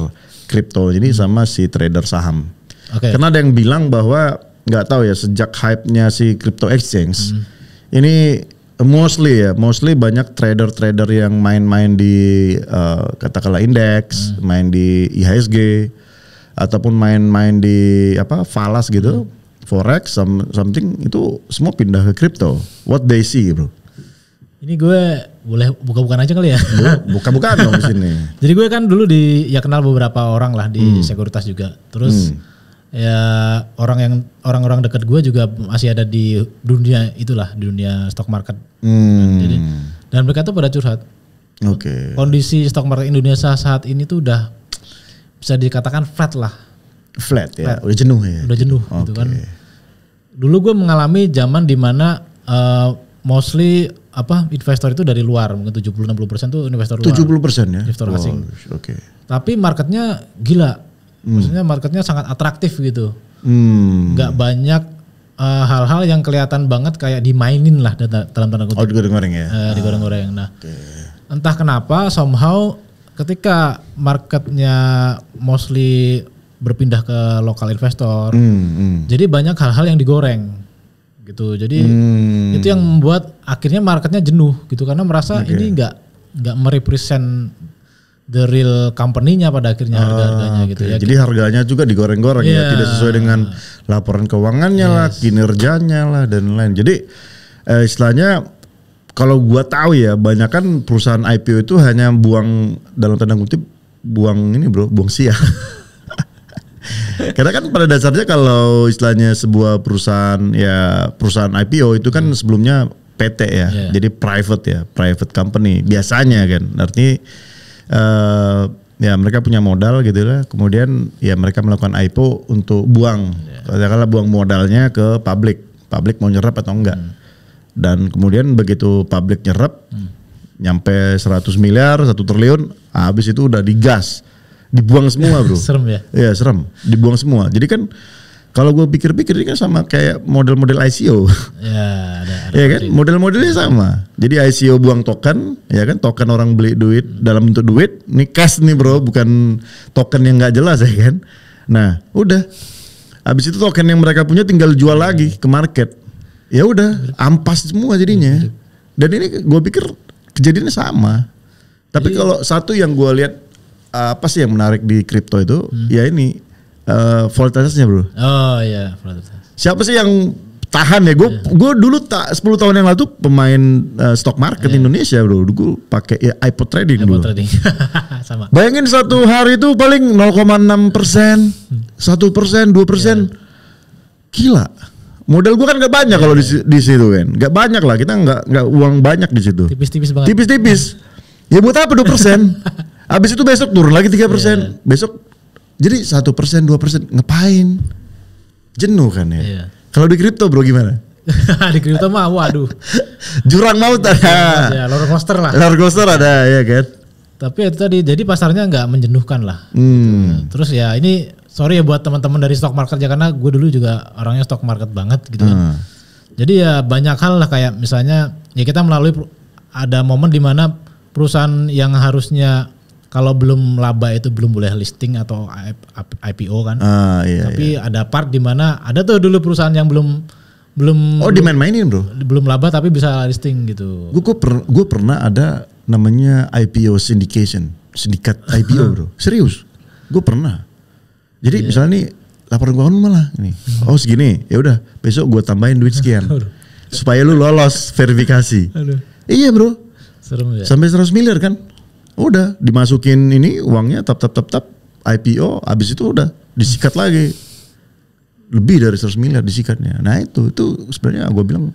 kripto ini sama si trader saham? Karena ada yang bilang bahwa nggak tahu ya sejak hype-nya si crypto exchange ini mostly banyak trader yang main-main di katakanlah indeks, main di IHSG ataupun main-main di falas gitu, forex something itu semua pindah ke crypto. What they see bro? Ini gue boleh buka-bukaan aja kali ya? Buka-bukaan dong di sini. Jadi gue kan dulu kenal beberapa orang lah di sekuritas juga. Terus ya orang-orang dekat gue juga masih ada di dunia itulah, di dunia stock market. Jadi, dan mereka tuh pada curhat. Kondisi stock market Indonesia saat ini tuh udah bisa dikatakan flat lah. Flat ya, udah jenuh ya. Udah jenuh gitu kan. Dulu gue mengalami zaman dimana mostly investor itu dari luar, mungkin 70-60% tuh investor luar. 70% ya? Investor asing. Tapi marketnya gila. Maksudnya marketnya sangat atraktif gitu. Gak banyak hal-hal yang kelihatan banget kayak dimainin lah dalam tanda kutip. Digoreng-goreng ya? Digoreng-goreng. Nah entah kenapa somehow ketika marketnya mostly berpindah ke lokal investor. Jadi banyak hal-hal yang digoreng gitu. Jadi itu yang membuat akhirnya marketnya jenuh gitu. Karena merasa ini gak merepresent the real company-nya pada akhirnya harga-harganya gitu ya. Jadi harganya juga digoreng-goreng ya, tidak sesuai dengan laporan keuangannya lah, kinerjanya lah dan lain. Jadi istilahnya kalau gua tahu ya, banyak kan perusahaan IPO itu hanya buang dalam tanda kutip buang ini bro, buang sial. Karena kan pada dasarnya kalau istilahnya sebuah perusahaan IPO itu kan sebelumnya PT ya, jadi private company biasanya kan. Artinya ya mereka punya modal gitu lah, kemudian ya mereka melakukan IPO untuk buang, katakanlah buang modalnya ke publik mau nyerap atau enggak. Dan kemudian begitu publik nyerap, nyampe 100 miliar, 1 triliun, habis itu udah digas. Dibuang semua bro. Serem ya? Iya serem, dibuang semua. Jadi kan kalau gue pikir-pikir ini kan sama kayak model-model ICO. Ya, ya kan, model-modelnya sama. Jadi ICO buang token, ya kan, token orang beli duit dalam bentuk duit. Ini cash nih bro, bukan token yang nggak jelas ya kan. Nah, udah. Habis itu token yang mereka punya tinggal jual lagi ke market. Ya udah, ampas semua jadinya. Dan ini gue pikir kejadiannya sama. Tapi kalau satu yang gue lihat apa sih yang menarik di kripto itu, ya ini volatilitasnya bro. Oh iya, volatilitas. Siapa sih yang tahan ya? Gue dulu 10 tahun yang lalu tuh pemain stock market Indonesia bro. Gue pakai iPod trading dulu. Sama. Bayangin satu hari itu paling 0,6%, 1%, 2%. Gila. Modal gue kan gak banyak kalau di situ kan. Gak banyak lah, kita gak uang banyak di situ. Tipis-tipis banget. Tipis-tipis. Ya buat apa 2%? Habis itu besok turun lagi 3%. Besok jadi 1%, 2% ngapain? Jenuh kan ya. Kalau di kripto bro gimana? Di kripto mah waduh. Jurang maut ada. Ya, roller coaster lah. Roller coaster ada ya kan. Tapi itu tadi, jadi pasarnya nggak menjenuhkan lah. Terus ya ini sorry ya buat teman-teman dari stock market ya, karena gue dulu juga orangnya stock market banget gitu kan. Jadi ya banyak hal lah, kayak misalnya ya kita melalui ada momen di mana perusahaan yang harusnya kalau belum laba itu belum boleh listing atau IPO kan. Tapi ada part di mana ada tuh dulu perusahaan yang belum dimain-mainin bro. Belum laba tapi bisa listing gitu. Gue pernah ada namanya IPO sindikat IPO bro. Serius. Gue pernah. Jadi misalnya nih laporan keuangan malah nih. Oh segini, ya udah besok gue tambahin duit sekian. Supaya lu lolos verifikasi. Iya bro. Serem ya. Sampai 100 miliar kan. Udah dimasukin ini uangnya tap IPO, habis itu udah disikat lagi. Lebih dari 100 miliar disikatnya. Nah itu sebenarnya gue bilang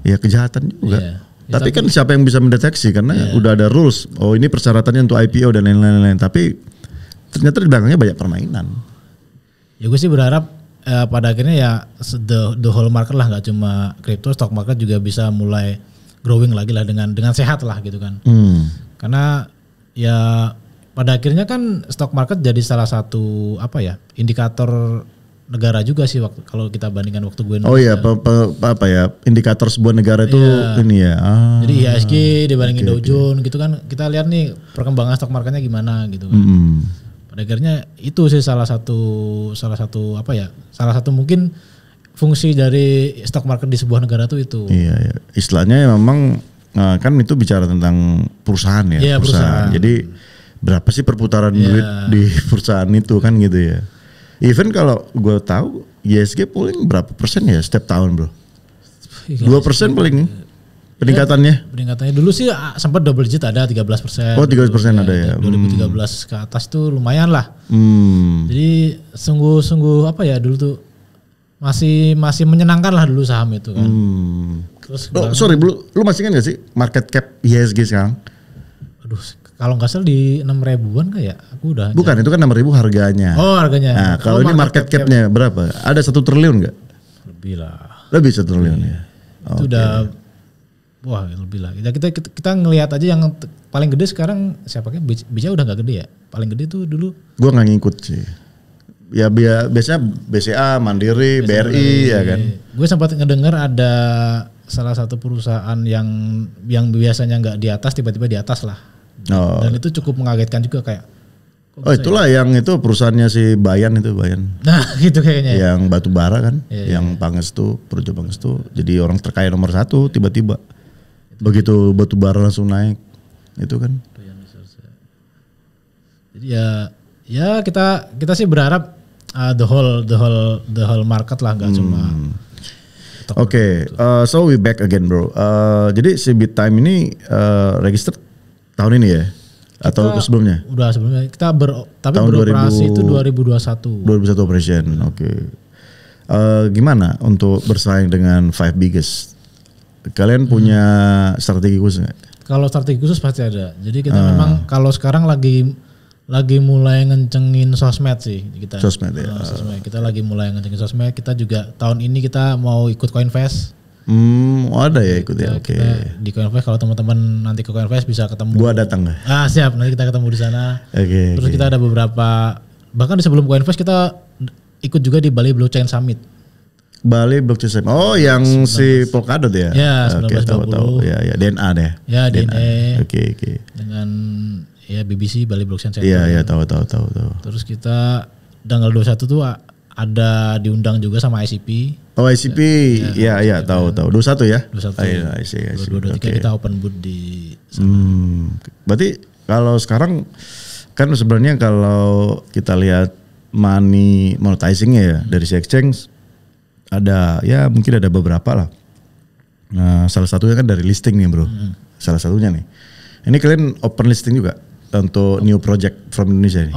ya kejahatan juga. Tapi kan siapa yang bisa mendeteksi, karena udah ada rules. Oh ini persyaratannya untuk IPO dan lain-lain. Tapi ternyata di belakangnya banyak permainan. Ya gue sih berharap pada akhirnya ya the whole market lah, nggak cuma crypto, stock market juga bisa mulai growing lagi lah dengan sehat lah gitu kan. Karena ya pada akhirnya kan stock market jadi salah satu indikator negara juga sih kalau kita bandingkan waktu gue. Oh iya, indikator sebuah negara itu ini ya. Jadi IHSG dibandingin Dow Jones gitu kan, kita lihat nih perkembangan stock marketnya gimana gitu kan. Pada akhirnya itu sih salah satu mungkin fungsi dari stock market di sebuah negara tuh itu. Iya. Istilahnya memang kan itu bicara tentang perusahaan ya. Iya, perusahaan. Jadi berapa sih perputaran duit di perusahaan itu kan gitu ya. Even kalau gue tahu IHSG paling berapa persen ya setiap tahun bro? 2% paling peningkatannya. Peningkatannya dulu sih sempat double digit, ada 13%. Oh 13% ada ya. 2013 ke atas tuh lumayan lah. Jadi sungguh dulu tuh masih menyenangkan lah dulu saham itu kan. Terus sorry lu masih ingat gak sih market cap IHSG sekarang? Aduh, kalau nggak salah di 6.000-an kayak aku udah. Bukan, itu kan 6.000 harganya. Oh harganya. Nah kalau ini market cap-nya berapa? Ada 1 triliun nggak? Lebih lah. Lebih 1 triliun ya. Itu udah, wah lebih lah. Kita ngelihat aja yang paling gede sekarang siapa kan? BCA udah nggak gede ya. Paling gede tuh dulu. Gua nggak ngikut sih. Ya biasanya BCA, Mandiri, BRI ya kan. Gue sempat ngedengar ada salah satu perusahaan yang biasanya nggak di atas tiba-tiba di atas lah. Dan itu cukup mengagetkan juga kayak. Itulah yang itu perusahaannya si Bayan. Nah gitu kayaknya. Yang batu bara kan, yang Pangestu, Projo Pangestu. Jadi orang terkaya nomor 1 tiba-tiba. Begitu batu bara langsung naik, itu kan. Jadi ya kita sih berharap the whole market lah, nggak cuma. Oke, so we back again bro. Jadi si BitTime ini register tahun ini ya? Atau sebelumnya? Udah sebelumnya. Tapi tahun beroperasi itu 2021. 2021 operation, oke. Gimana untuk bersaing dengan Five Biggest? Kalian punya strategi khusus nggak? Kalau strategi khusus pasti ada. Jadi kita memang kalau sekarang lagi mulai ngencengin sosmed sih kita. Sosmed ya. Sosmed. Kita lagi mulai ngencengin sosmed. Kita juga tahun ini kita mau ikut Coinvest. Ada ya ikut ya. Oke. Di Coinvest kalau teman-teman nanti ke Coinvest bisa ketemu. Gua datang nggak? Siap. Nanti kita ketemu di sana. Oke. Terus kita ada beberapa, bahkan di sebelum Coinvest kita ikut juga di Bali Blockchain Summit. Bali Blockchain Summit. Oh, yang 19. Si Polkadot ya? Ya, 1920. Oke, tahu. Ya, DNA deh. Ya, DNA. Oke. Dengan ya BBC Bali Blockchain Center. Iya, tahu. Terus kita tanggal 21 tuh ada diundang juga sama ICP. Oh, ICP. Iya, tahu. 21 ya? 21. Iya, I see. 22 kita open booth di sana. Berarti kalau sekarang kan sebenarnya kalau kita lihat money monetizing ya dari si exchange ada ya mungkin ada beberapa lah. Nah, salah satunya kan dari listing nih, Bro. Salah satunya nih. Ini kalian open listing juga untuk new project from Indonesia ini?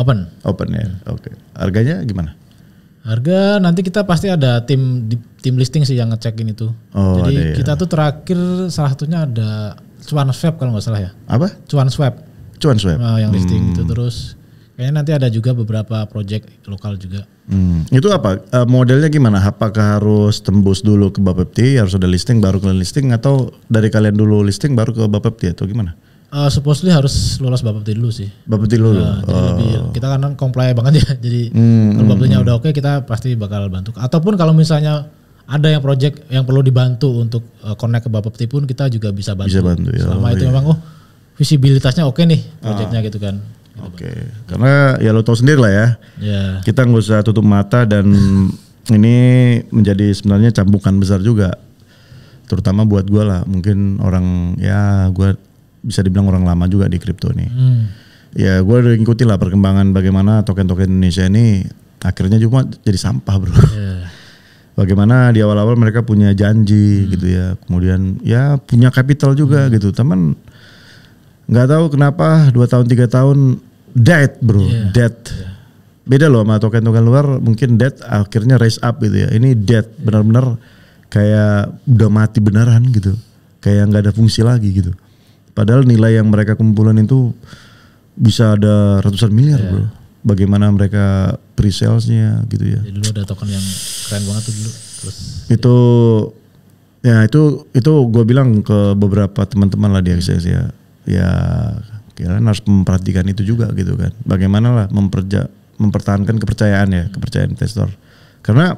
Open ya. Oke. Harganya gimana? Harga nanti kita pasti ada tim listing sih yang ngecekin itu. Oh, jadi kita tuh terakhir salah satunya ada CuanSwap kalau nggak salah ya. Apa? CuanSwap. Yang listing itu terus. Kayaknya nanti ada juga beberapa project lokal juga. Itu apa? Modelnya gimana? Apakah harus tembus dulu ke Bapepti, harus ada listing baru kalian listing, atau dari kalian dulu listing baru ke Bapepti atau gimana? Supposedly harus lolos Bapepti dulu sih. Bapepti dulu. Kita kan comply banget ya. Jadi kalau Bapeptinya udah oke, kita pasti bakal bantu. Ataupun kalau misalnya ada yang project yang perlu dibantu untuk connect ke Bapepti pun kita juga bisa bantu. Ya. Selama itu memang visibilitasnya oke nih projectnya gitu kan. Oke. Karena ya lo tau sendiri lah ya. Kita nggak usah tutup mata dan ini menjadi sebenarnya cambukan besar juga. Terutama buat gue lah. Mungkin orang ya gue bisa dibilang orang lama juga di kripto nih. Ya gue udah ngikutin lah perkembangan bagaimana token-token Indonesia ini akhirnya cuma jadi sampah bro. Bagaimana di awal-awal mereka punya janji gitu ya. Kemudian ya punya capital juga gitu. Teman nggak tahu kenapa 2 tahun 3 tahun dead bro, dead. Beda loh sama token-token luar, mungkin dead akhirnya raise up gitu ya. Ini dead benar-benar kayak udah mati beneran gitu, kayak nggak ada fungsi lagi gitu. Padahal nilai yang mereka kumpulin itu bisa ada ratusan miliar bro. Bagaimana mereka pre-salesnya gitu ya. Jadi dulu ada token yang keren banget tuh dulu. Terus itu gue bilang ke beberapa teman-teman lah di Access ya. Ya kalian harus memperhatikan itu juga gitu kan. Bagaimana lah mempertahankan kepercayaan investor. Karena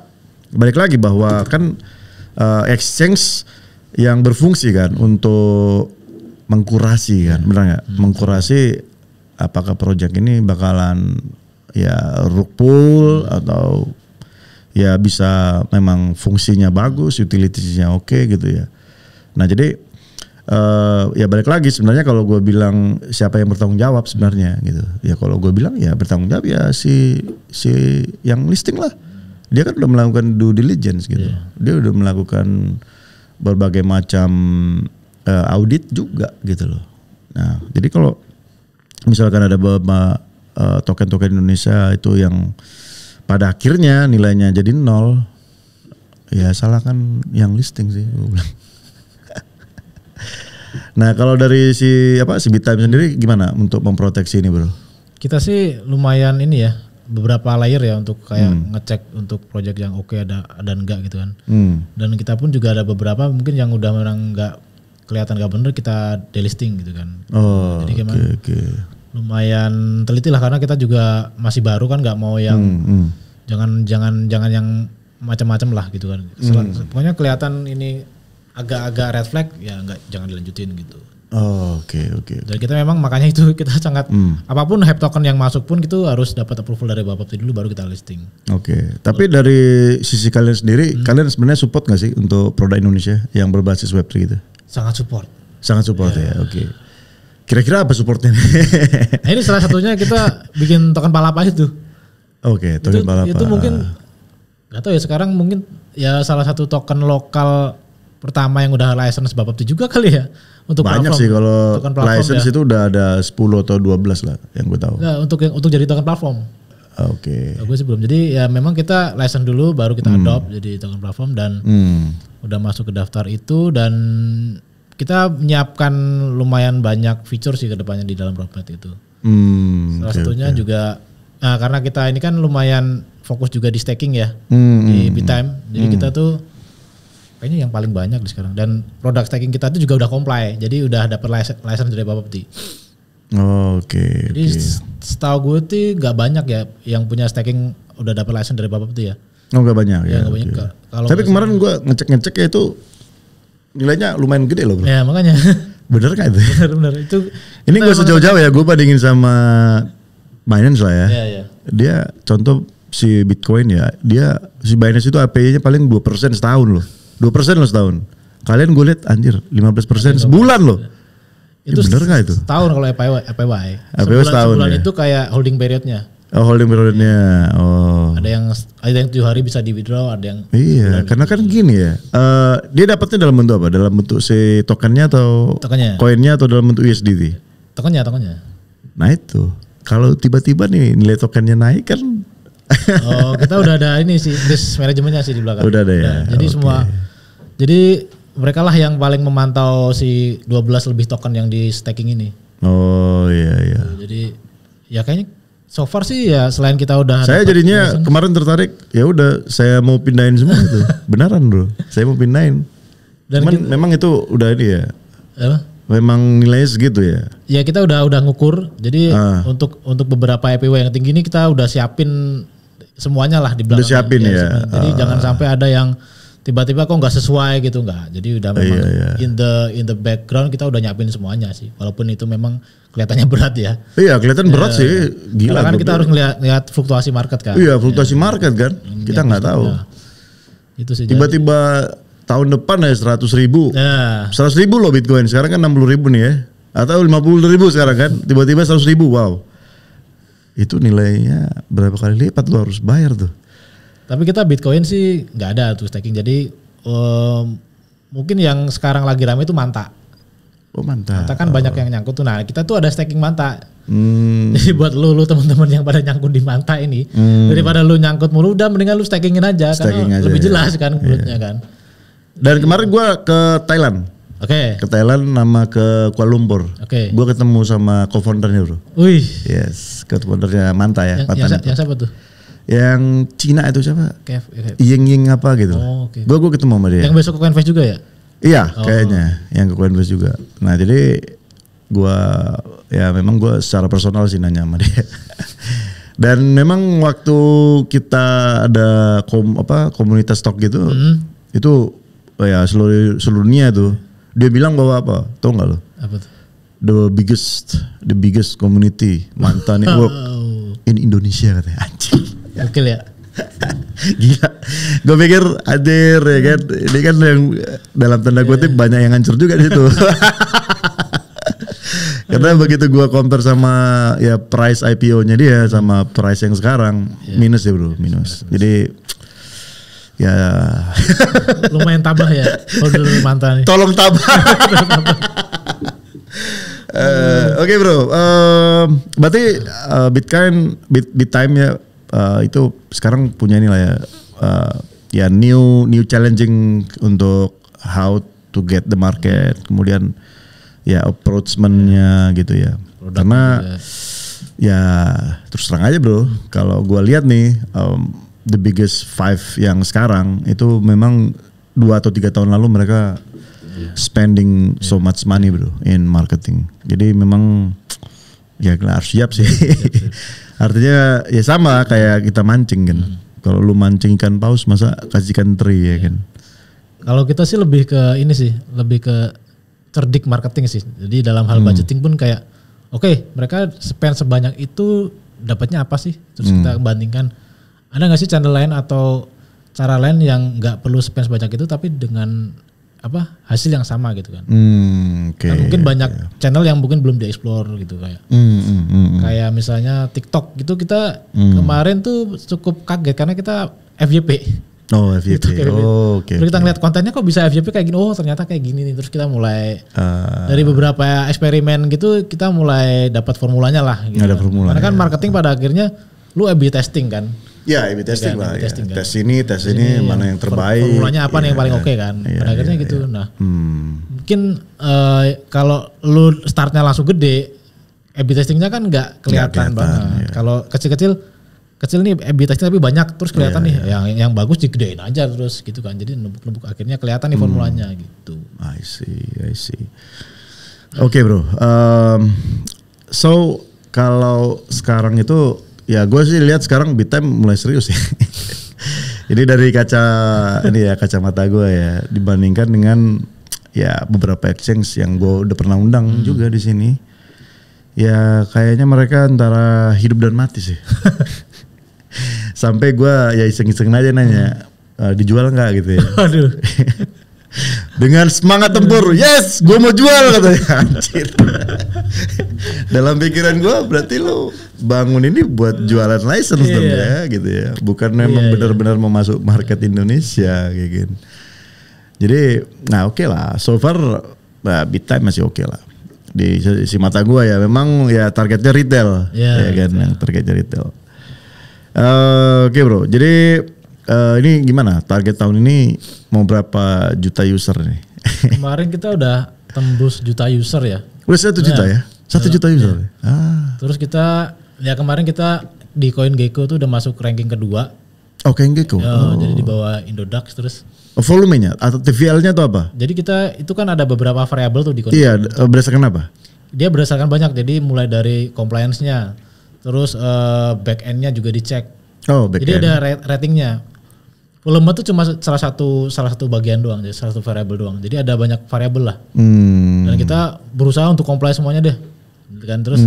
balik lagi bahwa kan exchange yang berfungsi kan untuk mengkurasi kan, benar nggak? Mengkurasi apakah project ini bakalan ya rug pull atau ya bisa memang fungsinya bagus, utilitiesnya oke gitu ya. Nah jadi ya balik lagi sebenarnya kalau gue bilang siapa yang bertanggung jawab sebenarnya gitu. Ya kalau gue bilang ya bertanggung jawab ya si yang listing lah. Dia kan udah melakukan due diligence gitu. Dia udah melakukan berbagai macam audit juga gitu loh. Nah jadi kalau misalkan ada beberapa token-token Indonesia itu yang pada akhirnya nilainya jadi 0, ya salahkan yang listing sih gue bilang. Nah kalau dari si BitTime sendiri gimana untuk memproteksi ini bro? Kita sih lumayan ini ya, beberapa layer ya untuk kayak ngecek untuk project yang oke ada dan enggak gitu kan. Dan kita pun juga ada beberapa mungkin yang udah memang enggak kelihatan enggak bener kita delisting gitu kan. Jadi lumayan teliti lah karena kita juga masih baru kan, nggak mau yang jangan yang macam-macam lah gitu kan. Pokoknya kelihatan ini agak-agak red flag ya jangan dilanjutin gitu. Oke. Dan kita memang makanya itu kita sangat apapun hype token yang masuk pun itu harus dapat approval dari Bapepti dulu baru kita listing. Oke. Tapi dari sisi kalian sendiri, kalian sebenarnya support nggak sih untuk produk Indonesia yang berbasis Web3 gitu? Sangat support ya. Oke. Kira-kira apa supportnya? Nah ini salah satunya kita bikin token palapa itu. Oke, token palapa. Itu mungkin nggak tahu ya sekarang mungkin ya salah satu token lokal pertama yang udah license Bapepti juga kali ya untuk banyak platform. sih kalau Token platform license itu udah ada 10 atau 12 lah yang gue tahu. Nah, untuk jadi token platform. Oke. Gue sih belum. Jadi ya memang kita license dulu baru kita adopt jadi token platform dan udah masuk ke daftar itu dan kita menyiapkan lumayan banyak fitur sih ke depannya di dalam roadmap itu. Salah satunya juga karena kita ini kan lumayan fokus juga di staking ya di Bittime. Jadi kita tuh kayaknya yang paling banyak di sekarang dan produk staking kita tuh juga udah comply. Jadi udah dapat license dari Bapepti. Oke. Jadi setahu gue tuh nggak banyak ya yang punya staking udah dapat license dari Bapepti ya. Oh nggak banyak ya. Nggak banyak. Tapi kemarin gue ngecek ya itu nilainya lumayan gede loh bro. Ya makanya. Bener kan itu? Bener itu. Ini gue sejauh-jauh ya gue bandingin sama Binance lah ya. Iya. Dia contoh si Bitcoin ya, dia si Binance itu API-nya paling 2% setahun loh. 2% loh setahun. Kalian gue lihat anjir 15% sebulan loh. Itu bener gak itu? Setahun kalau APY. setahun sebulan ya? itu kayak holding periodnya. Oh holding periodnya. Oh. Ada yang 7 hari bisa di withdraw, ada yang iya, karena kan gini ya. Dia dapatnya dalam bentuk apa? Dalam bentuk si tokennya atau koinnya atau dalam bentuk USDT? Tokennya. Nah itu. Kalau tiba-tiba nih nilai tokennya naik kan. Oh, kita udah ada ini sih risk manajemennya sih di belakang. Udah ada ya. Jadi semua. Jadi mereka lah yang paling memantau si 12 lebih token yang di staking ini. Oh iya. Jadi ya kayaknya so far sih ya selain kita udah. Saya jadinya kemarin tertarik. Ya udah saya mau pindahin semua itu. Beneran bro. Saya mau pindahin. Dan memang itu udah ini ya. Apa? Memang nilainya segitu ya. Ya kita udah ngukur. Jadi untuk beberapa IPO yang tinggi ini kita udah siapin semuanya lah di belakang. Udah siapin ya. Jadi jangan sampai ada yang tiba-tiba kok nggak sesuai gitu nggak. Jadi udah memang in the background kita udah nyiapin semuanya sih. Walaupun itu memang kelihatannya berat ya. Iya kelihatan berat sih. Gila. Karena kan kita harus ngeliat fluktuasi market kan. Iya fluktuasi market kan. Kita nggak tahu. Itu sih. Tiba-tiba tahun depan ya 100.000. 100.000 loh Bitcoin. Sekarang kan 60.000 nih ya. Atau 50.000 sekarang kan. Tiba-tiba 100.000. Wow. Itu nilainya berapa kali lipat lo harus bayar tuh. Tapi kita Bitcoin sih nggak ada tuh staking. Jadi mungkin yang sekarang lagi rame itu Manta. Oh Manta. Manta kan banyak yang nyangkut tuh. Nah kita tuh ada staking Manta. Jadi buat lu teman-teman yang pada nyangkut di Manta ini, daripada lu nyangkut mulu, udah mendingan lu stakingin aja. Karena lebih jelas kan bulutnya kan. Dan kemarin gue ke Thailand. Ke Thailand sama ke Kuala Lumpur. Gue ketemu sama co-foundernya bro. Wih. Yes, co-foundernya Manta ya. Yang siapa tuh? Yang Cina itu siapa? Ying apa gitu. Gue ketemu sama dia. Yang besok ke Coinbase juga ya? Iya, kayaknya yang ke Coinbase juga. Nah jadi gue ya memang gue secara personal sih nanya sama dia. Dan memang waktu kita ada komunitas stok gitu, itu ya seluruh dunia tuh. Dia bilang bahwa apa? Tahu nggak lo? Apa tuh? The biggest community Manta network in Indonesia katanya. Anjing. Gokil ya. Gila. Gue pikir hadir ya kan. Ini kan yang dalam tanda kutip banyak yang hancur juga di situ. Karena begitu gue compare sama ya price IPO-nya dia sama price yang sekarang minus ya bro, minus. Jadi ya lumayan tabah ya kalau dulu Manta nih. Tolong tabah. Oke bro, berarti Bittime ya itu sekarang punya ini lah ya, ya new challenging untuk how to get the market, kemudian ya approachment-nya gitu ya. Karena ya terus terang aja bro, kalau gue lihat nih the biggest five yang sekarang itu memang 2 atau 3 tahun lalu mereka spending so much money bro in marketing. Jadi memang ya harus siap sih. Artinya ya sama kayak kita mancing kan. Kalau lu mancing ikan paus masa kasih ikan teri ya kan. Kalau kita sih lebih ke ini sih, lebih ke cerdik marketing sih. Jadi dalam hal budgeting pun kayak oke, mereka spend sebanyak itu dapatnya apa sih? Terus kita bandingkan ada nggak sih channel lain atau cara lain yang nggak perlu spend sebanyak itu tapi dengan hasil yang sama gitu kan? Kan mungkin banyak channel yang mungkin belum dieksplor gitu kayak. Kayak misalnya TikTok gitu kita kemarin tuh cukup kaget karena kita FYP. Oh FYP. Oke. Terus kita ngeliat kontennya kok bisa FYP kayak gini. Oh ternyata kayak gini nih. Terus kita mulai dari beberapa eksperimen gitu kita mulai dapat formulanya lah. Gitu. Ada formula. Karena kan marketing pada akhirnya lu A/B testing kan. Ya A/B testing kan, lah. A/B testing, Ya. kan. Tes ini mana yang terbaik. Formulanya apa nih yang paling oke kan. Pada akhirnya gitu. Nah mungkin kalau lu startnya langsung gede, A/B testingnya kan nggak kelihatan banget. Kalau kecil nih A/B testing tapi banyak terus kelihatan nih yang bagus digedein aja terus gitu kan. Jadi nubuk akhirnya kelihatan nih formulanya gitu. I see. Oke bro. So kalau sekarang itu ya gue sih lihat sekarang BitTime mulai serius ya. Jadi dari kacamata gue ya dibandingkan dengan ya beberapa exchange yang gue udah pernah undang juga di sini. Ya kayaknya mereka antara hidup dan mati sih. Sampai gue ya iseng-iseng aja nanya dijual nggak gitu ya. Aduh. Dengan semangat tempur, yes, gue mau jual katanya. Anjir. Dalam pikiran gue berarti lo bangun ini buat jualan license dong ya, gitu ya. Bukan memang benar-benar mau masuk market Indonesia kayak gitu. Jadi, nah oke lah. So far, BitTime masih oke lah. Di mata gue ya, memang ya targetnya retail, ya kan, yang targetnya retail. Oke bro, jadi ini gimana target tahun ini mau berapa juta user nih? Kemarin kita udah tembus juta user ya. Udah 1 juta ya? 1 juta user. Terus kita kemarin kita di CoinGecko tuh udah masuk ranking kedua. Oh CoinGecko. Jadi di bawah Indodax terus. Volumenya atau TVL-nya tuh apa? Jadi kita itu kan ada beberapa variabel tuh di CoinGecko. Iya, berdasarkan apa? Dia berdasarkan banyak. Jadi mulai dari compliance-nya. Terus back end-nya juga dicek. Oh, back end. Jadi ada ratingnya. Volume tuh cuma salah satu bagian doang, jadi salah satu variabel doang. Jadi ada banyak variabel lah. Dan kita berusaha untuk comply semuanya deh. Kan terus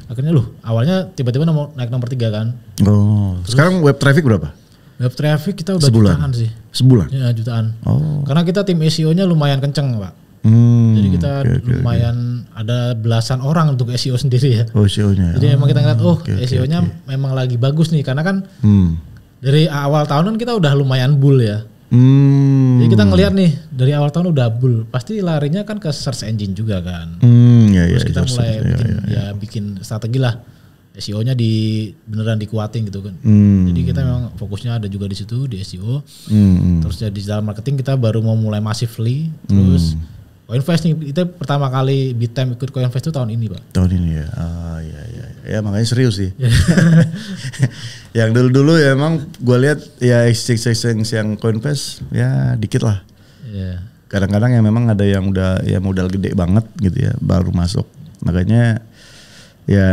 akhirnya awalnya tiba-tiba naik nomor 3 kan. Oh, terus, sekarang web traffic berapa? Web traffic kita udah sebulan. Jutaan sih. Sebulan? Ya jutaan. Oh. Karena kita tim SEO-nya lumayan kenceng Pak. Jadi kita lumayan ada belasan orang untuk SEO sendiri ya. Oh SEO-nya. Jadi memang kita ngeliat SEO-nya memang lagi bagus nih karena kan dari awal tahun kan kita udah lumayan bull ya. Jadi kita ngeliat nih dari awal tahun udah bull, pasti larinya kan ke search engine juga kan. Terus kita mulai bikin strategi lah. SEO-nya beneran dikuatin gitu kan. Jadi kita memang fokusnya ada juga di situ di SEO. Terus ya di dalam marketing kita baru mau mulai massively. Terus CoinVest nih, itu pertama kali BitTime ikut CoinVest itu tahun ini Pak. Tahun ini ya, ya makanya serius sih. Yang dulu-dulu ya emang gue lihat ya exchange yang CoinVest ya dikit lah. Kadang-kadang ya memang ada yang udah ya modal gede banget gitu ya baru masuk. Makanya ya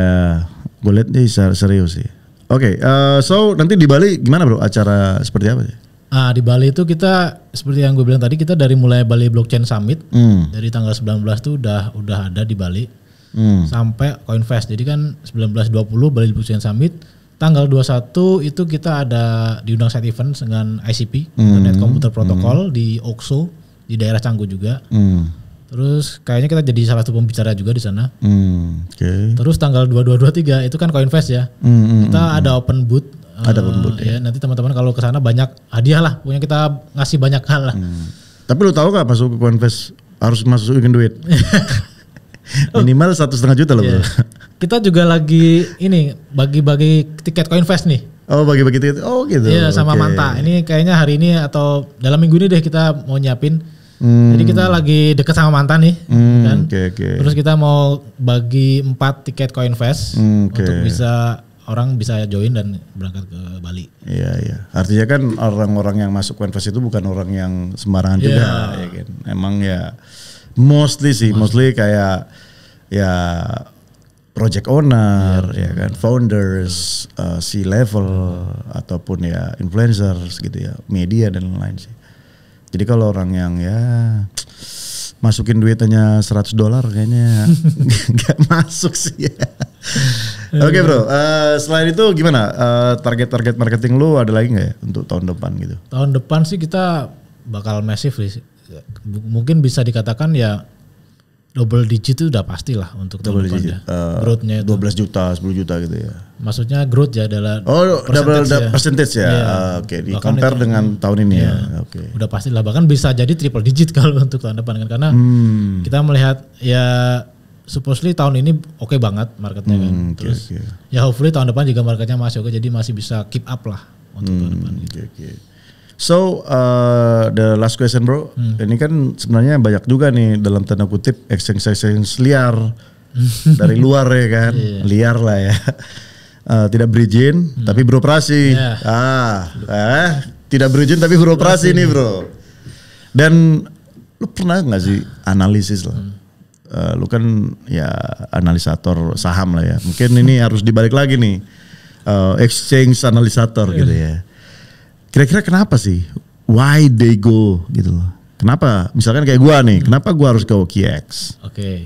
gue lihat nih serius sih. Oke, so nanti di Bali gimana bro acara seperti apa sih? Di Bali itu kita seperti yang gue bilang tadi kita dari mulai Bali Blockchain Summit dari tanggal 19 tuh udah ada di Bali sampai CoinVest. Jadi kan 19-20 Bali Blockchain Summit, tanggal 21 itu kita ada diundang side event dengan ICP Internet Computer Protocol di OXO di daerah Canggu juga. Terus kayaknya kita jadi salah satu pembicara juga di sana. Terus tanggal 22-23 itu kan CoinVest ya. Kita ada open booth. Ada open booth ya. Nanti teman-teman kalau ke sana banyak hadiah lah. Pokoknya kita ngasih banyak hal lah. Tapi lu tahu gak masuk ke CoinVest harus masukin duit? Minimal 1,5 juta loh bro. Kita juga lagi ini bagi-bagi tiket CoinVest nih. Oh bagi-bagi tiket, oh gitu. Iya sama Manta. Ini kayaknya hari ini atau dalam minggu ini deh kita mau nyiapin. Jadi kita lagi deket sama Manta nih, kan. Terus kita mau bagi 4 tiket CoinVest untuk orang bisa join dan berangkat ke Bali. Iya. Artinya kan orang-orang yang masuk CoinVest itu bukan orang yang sembarangan juga, ya kan. Emang ya mostly kayak ya project owner, ya kan, founders, C-level ataupun ya influencers gitu ya, media dan lain-lain sih. Jadi kalau orang yang ya masukin duit hanya $100 kayaknya nggak masuk sih ya. Oke bro, selain itu gimana target-target marketing lu ada lagi nggak ya untuk tahun depan gitu? Tahun depan sih kita bakal massive sih. Mungkin bisa dikatakan ya double digit itu udah pasti lah untuk Double tahun digit. depannya. Growth-nya itu. 12 juta, 10 juta gitu ya. Maksudnya growth ya adalah Percentage ya. Iya. Oke, di Bahkan compare itu, dengan tahun ini ya. Oke. udah pasti lah, bahkan bisa jadi triple digit kalau untuk tahun depan kan, karena kita melihat ya supposedly tahun ini oke banget marketnya kan. Terus ya hopefully tahun depan juga marketnya masih oke, jadi masih bisa keep up lah untuk tahun depan. Okay. So the last question bro, ini kan sebenarnya banyak juga nih dalam tanda kutip exchange liar dari luar ya kan, liar lah ya. Tidak berizin tapi beroperasi. Tidak berizin tapi beroperasi nih bro. Dan lu pernah nggak sih analisis lah? Lu kan ya analisator saham lah ya. Mungkin ini harus dibalik lagi nih, exchange analisator gitu ya. Kira-kira kenapa sih? Why they go gitu loh. Kenapa? Misalkan kayak gua nih, kenapa gua harus ke OKX?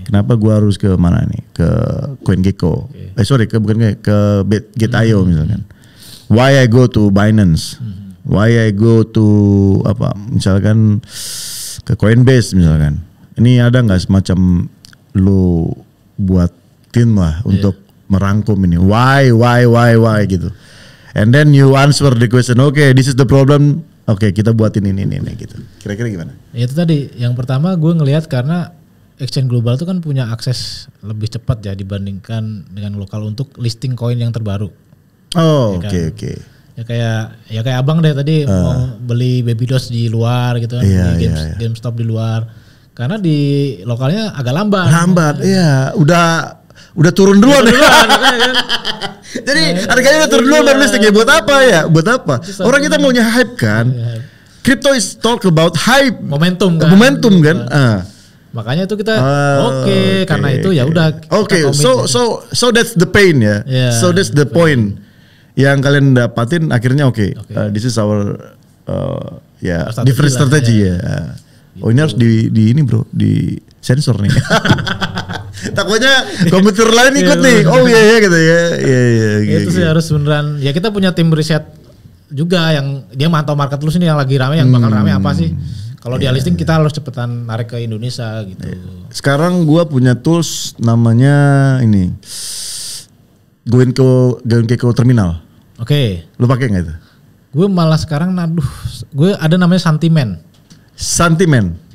Kenapa gua harus ke mana nih? Ke CoinGecko. Bukan ke Gate.io misalkan. Why I go to Binance? Why I go to apa? Misalkan ke Coinbase misalkan. Ini ada nggak semacam lu buat tim lah untuk merangkum ini? Why gitu. And then you answer the question, okay, this is the problem. Oke, kita buatin ini gitu. Kira-kira gimana? Ya itu tadi, yang pertama gue ngelihat karena exchange global itu kan punya akses lebih cepat ya dibandingkan dengan lokal untuk listing koin yang terbaru. Oh, ya oke. Ya kayak abang deh tadi mau beli Babydos di luar gitu kan, beli GameStop di luar. Karena di lokalnya agak lambat. Iya. Udah turun duluan ya. Kan? Jadi harganya udah turun duluan baru listing ya. Buat apa ya? Orang kita maunya hype kan. Crypto is talk about hype. Momentum kan. Makanya itu kita karena itu ya udah. So that's the pain ya. So that's the point yang kalian dapatin akhirnya this is our different strategy ya. Oh ini harus di ini bro, di sensor nih. Takutnya komputer lain ikut nih. Oh iya gitu ya. Iya. Itu sih harus beneran. Ya kita punya tim riset juga yang dia mantau market lu sini yang lagi rame, yang bakal rame apa sih. Kalau dia listing kita harus cepetan narik ke Indonesia gitu. Sekarang gua punya tools namanya ini. GoInCo terminal. Oke. Lu pakai nggak itu? Gue malah sekarang gue ada namanya Santimen.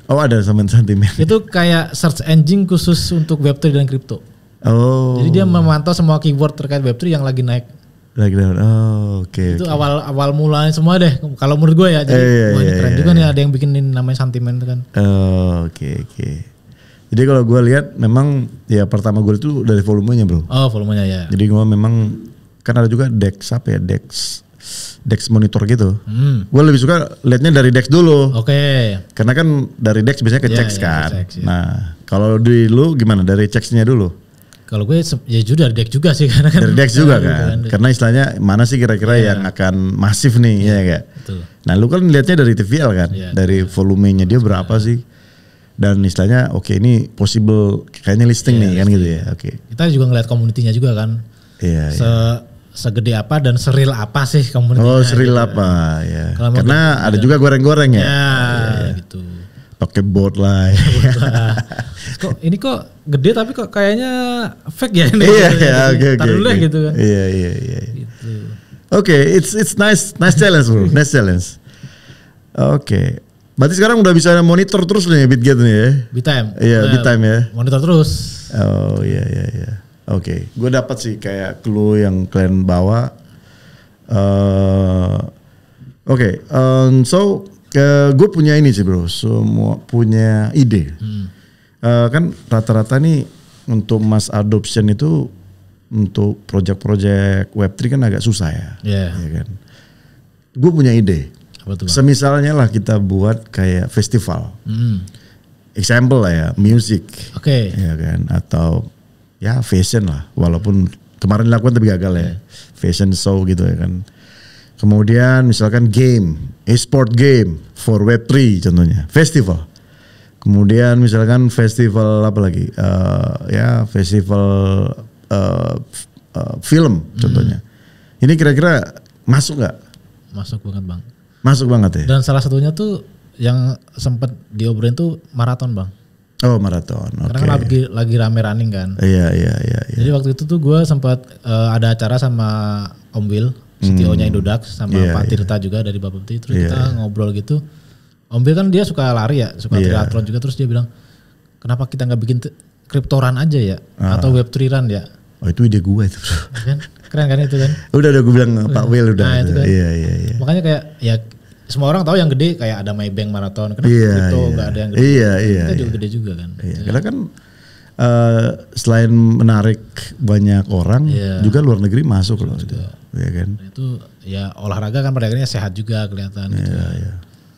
Oh ada Santimen. Itu kayak search engine khusus untuk Web3 dan kripto. Oh. Jadi dia memantau semua keyword terkait Web3 yang lagi naik. Oke. Itu awal mulanya semua deh. Kalau menurut gue ya. Jadi ini keren juga nih ada yang bikinin namanya Santimen itu kan. Oke. Jadi kalau gue lihat memang ya pertama gue itu dari volumenya bro. Oh volumenya ya. Jadi gue memang kan ada juga DEX monitor gitu. Gue lebih suka liatnya dari DEX dulu. Oke. Karena kan dari DEX biasanya ke checks kan. Nah kalau di lu gimana dari checksnya dulu? Kalau gue ya juga dari DEX juga sih karena kan. Dari DEX juga kan. Karena istilahnya mana sih kira-kira yang akan masif nih ya kayak. Nah lu kan liatnya dari TVL kan. Dari volumenya dia berapa sih? Dan istilahnya ini possible kayaknya listing nih kan gitu ya. Kita juga ngeliat komunitinya juga kan. Segede apa dan seril apa sih komunitasnya? Seril gitu. Apa ya. Karena ada juga goreng-goreng ya. Gitu. Pakai bot lah. Ini kok gede tapi kok kayaknya fake ya ini. Oke. Gitu kan. Iya. Gitu. Oke, it's nice challenge bro. Nice challenge. Oke. Berarti sekarang udah bisa monitor terus nih BitGet nih ya. Bittime. Iya, Bittime ya. Monitor terus. Oh iya. Oke, gue dapat sih kayak clue yang kalian bawa. Gue punya ini sih bro, semua punya ide. Kan rata-rata nih untuk mass adoption itu untuk project-project Web3 kan agak susah ya. Ya kan. Gue punya ide. Apa tuh, semisalnya lah kita buat kayak festival. Example lah ya, music. Ya kan, atau ya fashion lah, walaupun kemarin dilakukan tapi gagal ya, fashion show gitu ya kan. Kemudian misalkan game, e-sport game for Web3 contohnya, festival. Kemudian misalkan festival apa lagi, festival film contohnya. Ini kira-kira masuk nggak? Masuk banget bang. Masuk banget ya. Dan salah satunya tuh yang sempat diobrolin tuh maraton bang. Oh maraton. Oke. Karena kan lagi rame running kan. Iya. Jadi waktu itu tuh gue sempat ada acara sama Om Will, CTO-nya Indodax, sama Pak Tirta juga dari Bapepti. Terus kita ngobrol gitu. Om Will kan dia suka lari ya, suka triathlon juga. Terus dia bilang, kenapa kita nggak bikin kriptoran aja ya, atau Web3 run ya? Oh itu ide gue itu. Kan? Keren kan itu kan? Udah gue bilang Pak Will udah. Nah, itu kan. Iya. Makanya kayak ya semua orang tahu yang gede kayak ada Maybank Marathon. Kenapa kripto nggak ada yang gede? Iya. Kita juga gede juga kan. Iya. Karena kan selain menarik banyak orang, juga luar negeri masuk loh. Iya kan? Itu ya olahraga kan pada akhirnya sehat juga kelihatan. Gitu. Iya.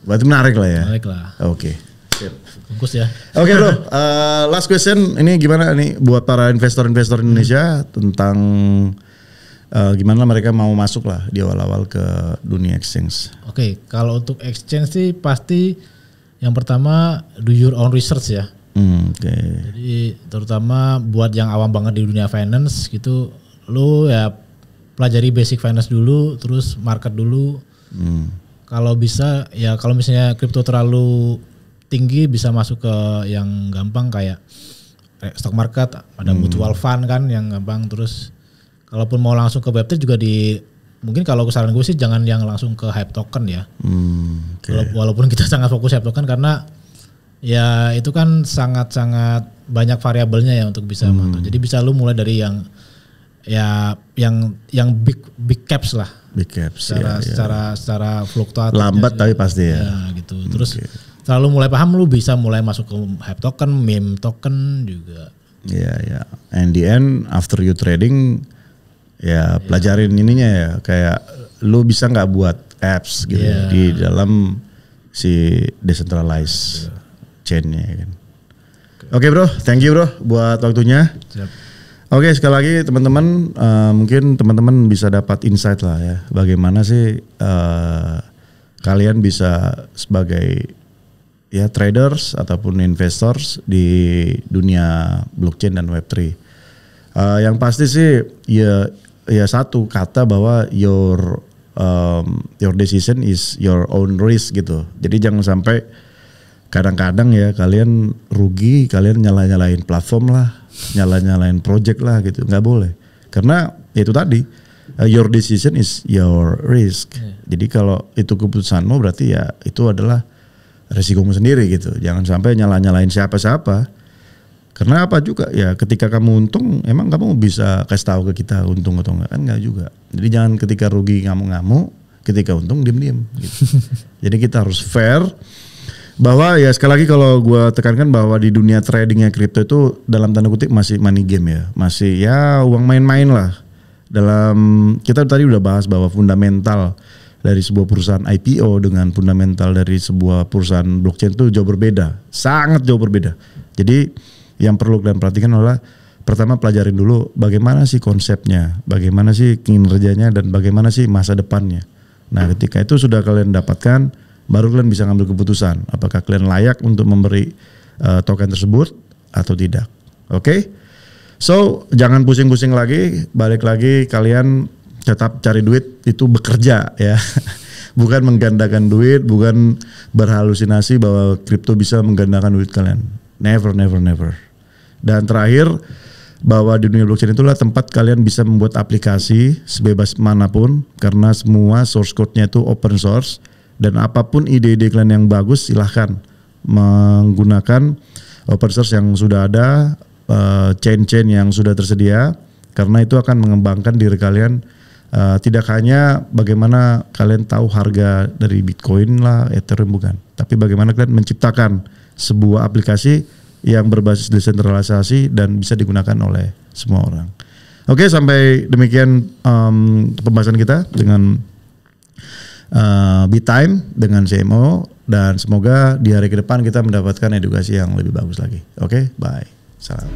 Berarti menarik lah ya. Menarik lah. Oke. Bungkus ya. Oke bro, last question ini gimana nih buat para investor-investor Indonesia tentang gimana mereka mau masuk lah di awal-awal ke dunia exchange. Oke, kalau untuk exchange sih pasti yang pertama do your own research ya. Oke. Jadi terutama buat yang awam banget di dunia finance gitu, lu ya pelajari basic finance dulu, terus market dulu. Kalau bisa ya kalau misalnya kripto terlalu tinggi bisa masuk ke yang gampang kayak stock market, ada mutual fund kan yang gampang. Terus kalaupun mau langsung ke Web3 juga mungkin kalau saran gue sih jangan yang langsung ke hype token ya. Walaupun kita sangat fokus hype token karena ya itu kan sangat-sangat banyak variabelnya ya untuk bisa masuk. Jadi bisa lu mulai dari yang big caps lah. Big caps secara fluktuatif. Lambat tapi pasti ya. Ya gitu. Terus kalau mulai paham lu bisa mulai masuk ke hype token, meme token juga. Iya. And the end after you trading ya pelajarin ininya ya kayak lu bisa nggak buat apps gitu di dalam si decentralized chain-nya kan. Oke bro, thank you bro buat waktunya. Siap. Oke sekali lagi teman-teman mungkin teman-teman bisa dapat insight lah ya bagaimana sih kalian bisa sebagai ya traders ataupun investors di dunia blockchain dan Web3. Yang pasti sih ya satu kata bahwa your decision is your own risk gitu. Jadi jangan sampai kadang-kadang ya kalian rugi, kalian nyalain platform lah, nyalain project lah gitu. Nggak boleh. Karena itu tadi your decision is your risk. Jadi kalau itu keputusanmu berarti ya itu adalah resikomu sendiri gitu. Jangan sampai nyalain siapa-siapa. Karena apa juga ya ketika kamu untung emang kamu bisa kasih tahu ke kita untung atau enggak kan enggak juga. Jadi jangan ketika rugi ngamuk-ngamuk, ketika untung diem-diem gitu. Jadi kita harus fair bahwa ya sekali lagi kalau gue tekankan bahwa di dunia tradingnya kripto itu dalam tanda kutip masih money game ya. Masih ya uang main-main lah. Dalam kita tadi udah bahas bahwa fundamental dari sebuah perusahaan IPO dengan fundamental dari sebuah perusahaan blockchain itu jauh berbeda, sangat jauh berbeda. Jadi yang perlu kalian perhatikan adalah pertama pelajarin dulu bagaimana sih konsepnya, bagaimana sih kinerjanya dan bagaimana sih masa depannya. Nah ketika itu sudah kalian dapatkan, baru kalian bisa ngambil keputusan apakah kalian layak untuk memberi token tersebut atau tidak. Oke? So jangan pusing-pusing lagi, balik lagi kalian tetap cari duit itu bekerja ya. Bukan menggandakan duit, bukan berhalusinasi bahwa kripto bisa menggandakan duit kalian. Never. Dan terakhir bahwa di dunia blockchain itulah tempat kalian bisa membuat aplikasi sebebas manapun karena semua source code-nya itu open source dan apapun ide-ide kalian yang bagus silahkan menggunakan open source yang sudah ada, chain-chain yang sudah tersedia karena itu akan mengembangkan diri kalian. Tidak hanya bagaimana kalian tahu harga dari Bitcoin lah, Ethereum bukan, tapi bagaimana kalian menciptakan sebuah aplikasi yang berbasis desentralisasi dan bisa digunakan oleh semua orang. Oke, sampai demikian pembahasan kita dengan BitTime dengan CMO dan semoga di hari ke depan kita mendapatkan edukasi yang lebih bagus lagi. Oke, bye. Salam.